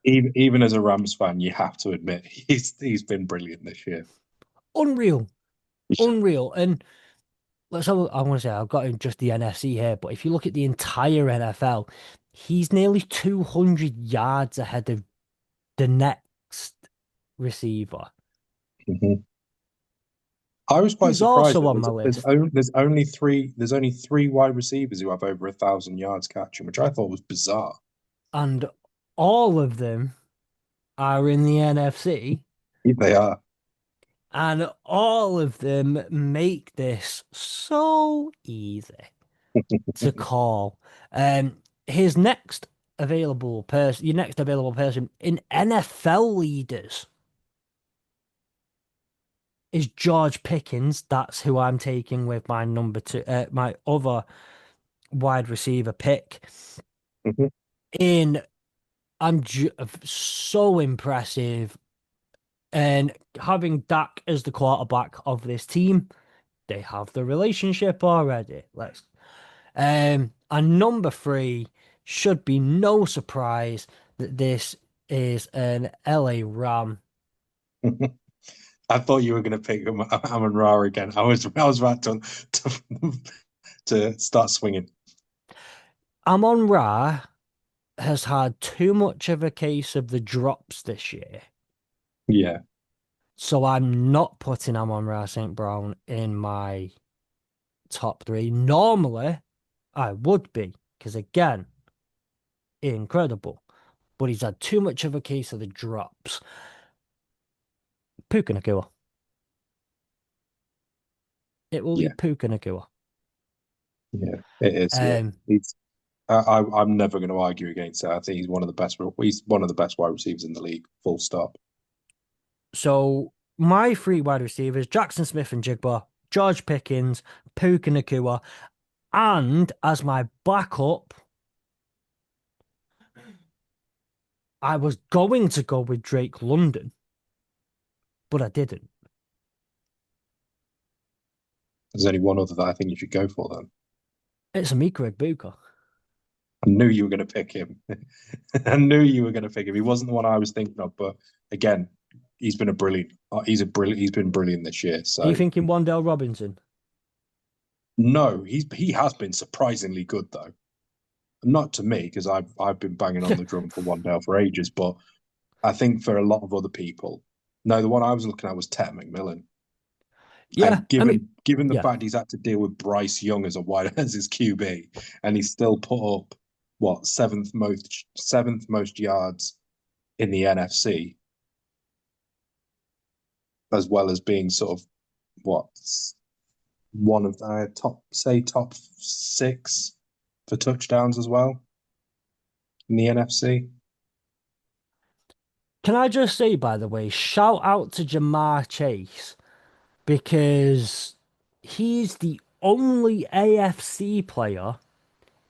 even as a Rams fan, you have to admit he's been brilliant this year. Unreal, unreal. And let's have, I want to say I've got him just the NFC here, but if you look at the entire NFL, he's nearly 200 yards ahead of the next receiver, Mhm. I was quite who's surprised also that on my list. there's only three wide receivers who have over 1,000 yards catching, which I thought was bizarre. And all of them are in the NFC, They are. and all of them make this so easy to call. His next your next available person in NFL leaders is George Pickens. That's who I'm taking with my number two, my other wide receiver pick. Mhm. In I'm so impressive, and having Dak as the quarterback of this team, they have the relationship already. And number three should be no surprise that this is an LA Ram. I thought you were going to pick Amon Ra again. I was about to to start swinging. Amon Ra has had too much of a case of the drops this year. Yeah. So I'm not putting Amon Ra St. Brown in my top three. Normally, I would be, because again, incredible. But he's had too much of a case of the drops. Puka Nacua. It will be Yeah. Puka Nacua. Yeah. It is. Yeah. Um, He's. I'm never going to argue against that. I think he's one of the best. He's one of the best wide receivers in the league. Full stop. so my three wide receivers, Jackson Smith and Jigba, George Pickens, Puka Nacua, and as my backup, I was going to go with Drake London, but I didn't. There's only one other that I think you should go for then. It's Emeka Egbuka. I knew you were going to pick him. I knew you were going to pick him. He wasn't the one I was thinking of, but again, he's been a brilliant. He's been brilliant this year. Are you So thinking Wandale Robinson? no, he has been surprisingly good though. Not to me because I've been banging on the drum for Wandale for ages, but I think for a lot of other people, no, the one I was looking at was Ted McMillan. Yeah, And I mean, given the yeah. fact he's had to deal with Bryce Young as a wide as his QB, and he's still put up what seventh most yards in the NFC, as well as being sort of what one of the top six for touchdowns as well in the NFC. Can I just say, by the way, shout out to Jamar Chase because he's the only AFC player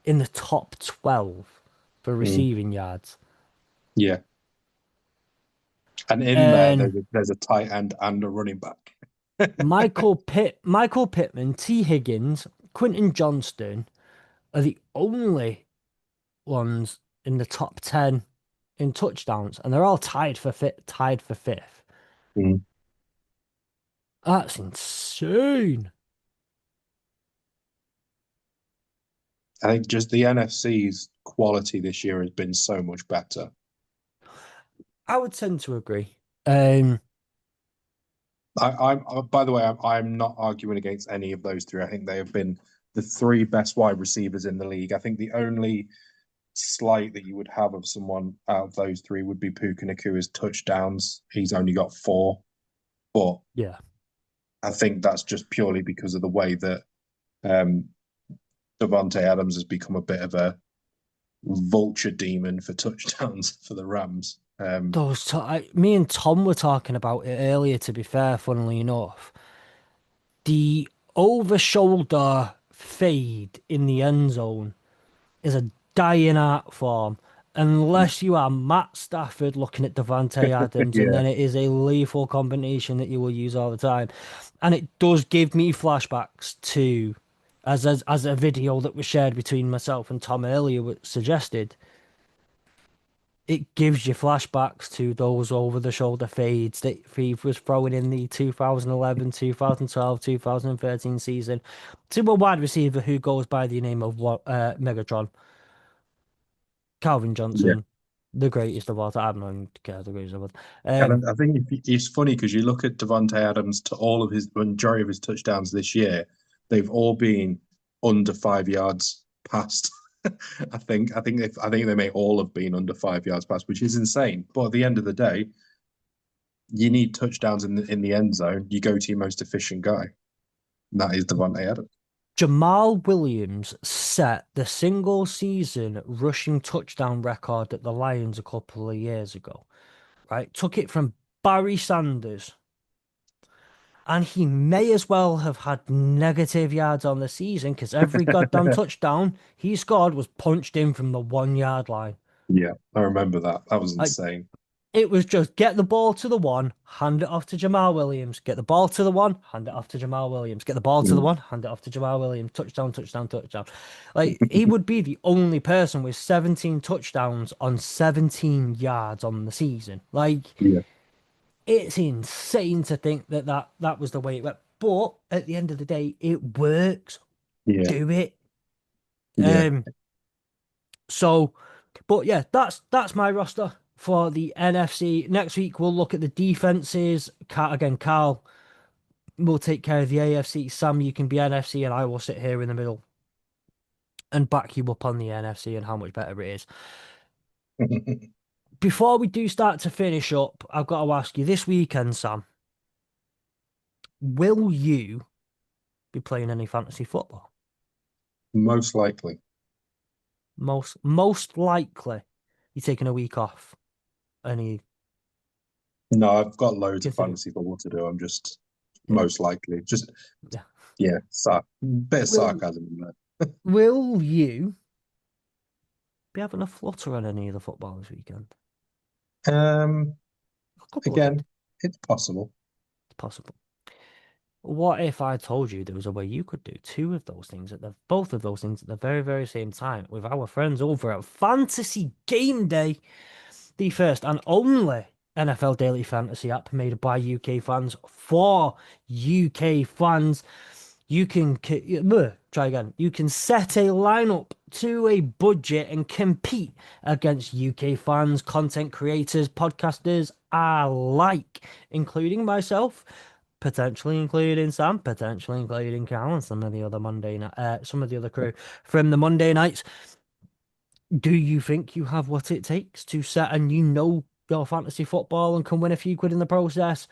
in the top 12 for Mm, receiving yards. yeah, and in there, And there's a tight end and a running back. Michael Pittman, T. Higgins, Quentin Johnston are the only ones in the top 10 in touchdowns, and they're all tied for fifth. Mm. That's insane. I think just the NFC's quality this year has been so much better. I would tend to agree. Um, By the way, I'm not arguing against any of those three. I think they have been the three best wide receivers in the league. I think the only slight that you would have of someone out of those three would be Puka Nakua's touchdowns. He's only got four, but yeah. I think that's just purely because of the way that um, Davante Adams has become a bit of a vulture demon for touchdowns for the Rams. Me and Tom were talking about it earlier, to be fair, funnily enough. The over shoulder fade in the end zone is a dying art form. Unless you are Matt Stafford looking at Davante Adams, and Yeah. then it is a lethal combination that you will use all the time. And it does give me flashbacks to, as a video that was shared between myself and Tom earlier suggested, it gives you flashbacks to those over the shoulder fades that Steve was throwing in the 2011, 2012, 2013 season to a wide receiver who goes by the name of Megatron, Calvin Yeah. Johnson, the greatest of all time. I don't know the greatest of all time. And I think it's funny because you look at Devontae Adams to all of his majority of his touchdowns this year, they've all been under 5 yards past. I think they may all have been under 5 yards past, which is insane. But at the end of the day, you need touchdowns in the end zone. You go to your most efficient guy. And that is Devontae Adams. Jamal Williams set the single season rushing touchdown record at the Lions a couple of years ago, right? Took it from Barry Sanders. And he may as well have had negative yards on the season because every goddamn touchdown he scored was punched in from the 1 yard line. Yeah, I remember that. That was Like insane. it was just get the ball to the one, hand it off to Jamal Williams. Get the ball to the one, hand it off to Jamal Williams. Get the ball to the Mm. one, hand it off to Jamal Williams. Touchdown, touchdown, touchdown. Like he would be the only person with 17 touchdowns on 17 yards on the season. Like Yeah, it's insane to think that that was the way it went. But at the end of the day, it works. yeah, Do it. yeah. Um. So, but yeah, that's my roster for the NFC. Next week we'll look at the defenses. Again, Carl will take care of the AFC. Sam, you can be NFC, and I will sit here in the middle and back you up on the NFC and how much better it is. Before we do start to finish up, I've got to ask you this weekend, Sam, will you be playing any fantasy football? Most likely. Most likely, you're taking a week off. Any No, I've got loads of consider? fantasy football to do. I'm just Yeah, most likely. Just yeah. yeah, bit of Will sarcasm in Will you be having a flutter on any of the football this weekend? there. A couple of it. Again, it's possible. It's possible. What if I told you there was a way you could do both of those things at the very, very same time with our friends over at Fantasy Game Day, the first and only NFL Daily Fantasy app made by UK fans for UK fans. You can try again. You can set a lineup to a budget and compete against UK fans, content creators, podcasters alike, including myself potentially including Sam, potentially including Cal and some of the other some of the other crew from the Monday nights. Do you think you have what it takes to set and you know your fantasy football and can win a few quid in the process?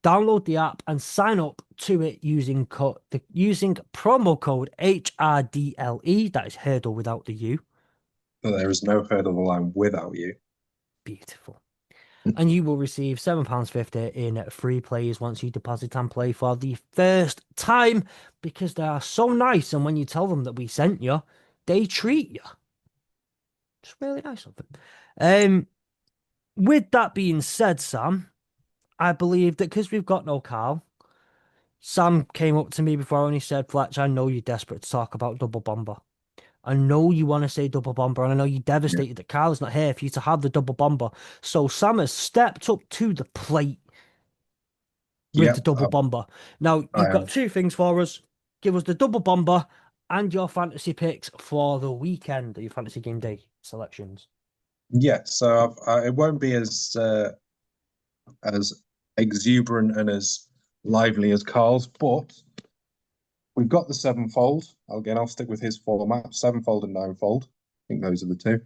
Download the app and sign up to it using promo code HRDLE. That is hurdle without the U. There is no hurdle line without you. Beautiful. And you will receive £7.50 in free plays once you deposit and play for the first time because they are so nice. And when you tell them that we sent you, they treat you. It's really nice of them. With that being said, Sam, I believe that because we've got no Carl, Sam came up to me before and he said, Fletch, I know you're desperate to talk about Double Bomber. I know you want to say Double Bomber, and I know you're Yeah. devastated that Carl is not here for you to have the Double Bomber. So Sam has stepped up to the plate with the Yep, Double Bomber. Now, I you've got have. two things for us. Give us the Double Bomber and your fantasy picks for the weekend, your fantasy game day selections. Yeah, so it won't be as exuberant and as lively as Carl's, but we've got the sevenfold. Again, I'll stick with his format, sevenfold and ninefold. I think those are the two.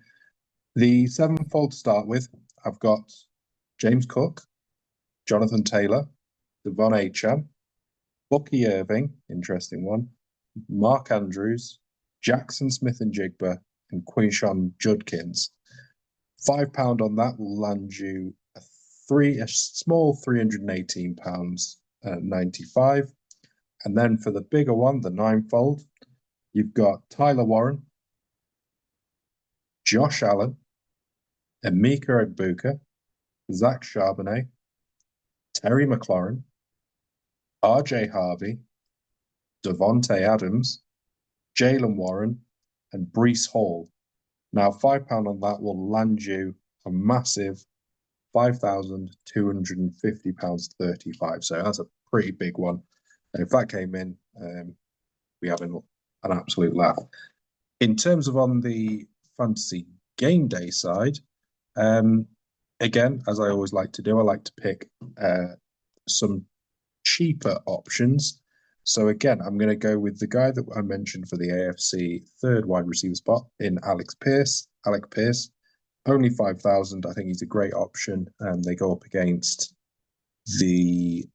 The sevenfold to start with, I've got James Cook, Jonathan Taylor, Devon Acham, Bucky Irving, interesting one, Mark Andrews, Jackson Smith and Jigba, and Quinshon Judkins. £5 on that will land you a small £318 95. And then for the bigger one, the ninefold, you've got Tyler Warren, Josh Allen, Emeka Egbuka, Zach Charbonnet, Terry McLaurin, RJ Harvey, Devontae Adams, Jalen Warren, and Breece Hall. Now, £5 on that will land you a massive £5,250.35. So that's a pretty big one. And if that came in, we have an absolute laugh. In terms of on the fantasy game day side, again, as I always like to do, I like to pick some cheaper options. So again, I'm going to go with the guy that I mentioned for the AFC third wide receiver spot in Alec Pierce. Only 5,000. I think he's a great option. They go up against the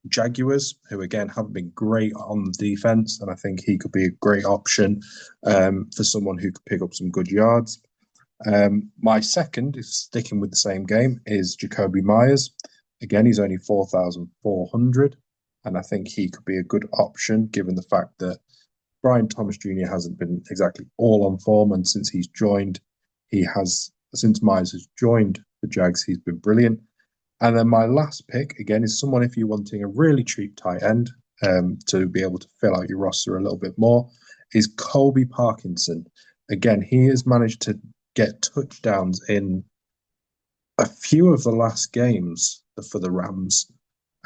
Jaguars, who again haven't been great on the defense, and I think he could be a great option for someone who could pick up some good yards. My second is sticking with the same game is Jacoby Myers. Again, he's only 4,400, and I think he could be a good option given the fact that Brian Thomas Jr. hasn't been exactly all on form, and since Myers has joined the Jags, he's been brilliant. And then my last pick, again, is someone if you're wanting a really cheap tight end to be able to fill out your roster a little bit more, is Colby Parkinson. Again, he has managed to get touchdowns in a few of the last games for the Rams.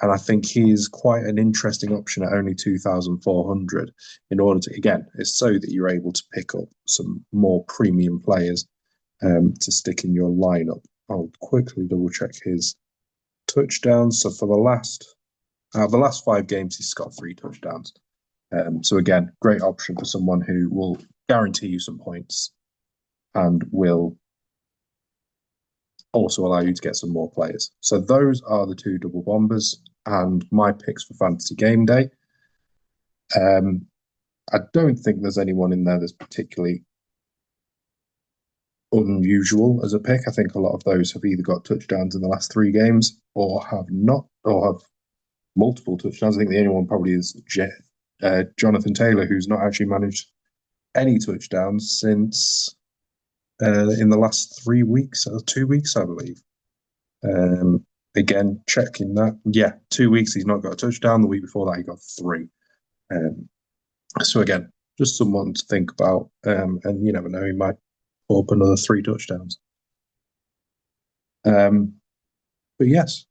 And I think he's quite an interesting option at only 2,400 in order to, again, it's so that you're able to pick up some more premium players to stick in your lineup. I'll quickly double check his touchdowns. So for the last 5 games, he's got 3 touchdowns. So again, great option for someone who will guarantee you some points and will also allow you to get some more players. So those are the 2 double bombers and my picks for fantasy game day. I don't think there's anyone in there that's particularly unusual as a pick. I think a lot of those have either got touchdowns in the last 3 games or have not, or have multiple touchdowns. I think the only one probably is Jonathan Taylor, who's not actually managed any touchdowns since in the last 3 weeks or 2 weeks, I believe. Again, checking that. Yeah, 2 weeks he's not got a touchdown. The week before that, he got 3. So again, just someone to think about. And you never know, he might put up another 3 touchdowns. But yes,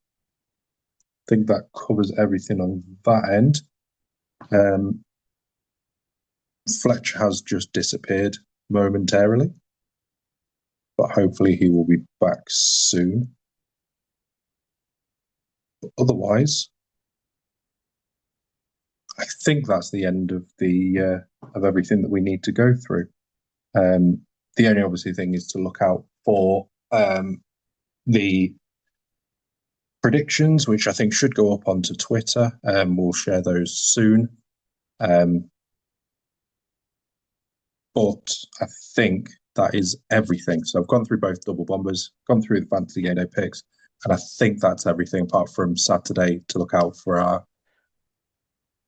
I think that covers everything on that end. Fletch has just disappeared momentarily, but hopefully he will be back soon. But otherwise, I think that's the end of everything that we need to go through. The only obviously thing is to look out for the predictions, which I think should go up onto Twitter. We'll share those soon. But I think that is everything. So I've gone through both double bombers, gone through the fantasy game day picks, and I think that's everything apart from Saturday to look out for our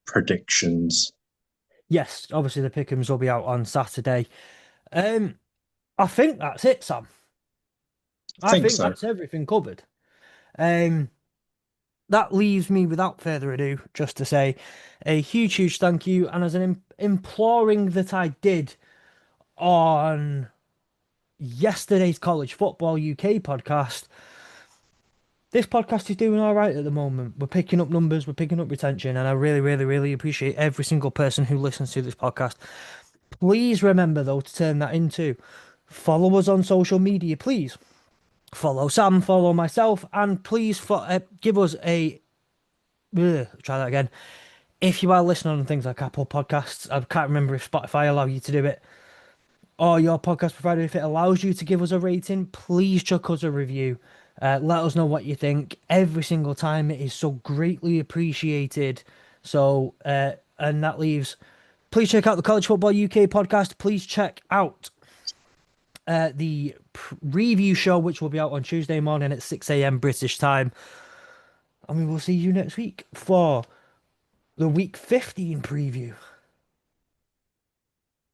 predictions. Yes, obviously the pick'ems will be out on Saturday. Um, I think that's it, Sam. I I think think so. that's everything covered. Um, that leaves me, without further ado, just to say a huge, huge thank you. And as an imploring that I did on yesterday's College Football UK podcast, this podcast is doing all right at the moment. We're picking up numbers, we're picking up retention, and I really, really, really appreciate every single person who listens to this podcast. Please remember, though, to turn that into follow us on social media, please. Follow Sam, follow myself, and please give us a. Try that again. If you are listening on things like Apple Podcasts, I can't remember if Spotify allow you to do it, or your podcast provider, if it allows you to give us a rating, please chuck us a review. Let us know what you think. Every single time it is so greatly appreciated. So, and that leaves. Please check out the College Football UK podcast. Please check out the review show, which will be out on Tuesday morning at 6 a.m. British time. And we will see you next week for the week 15 preview.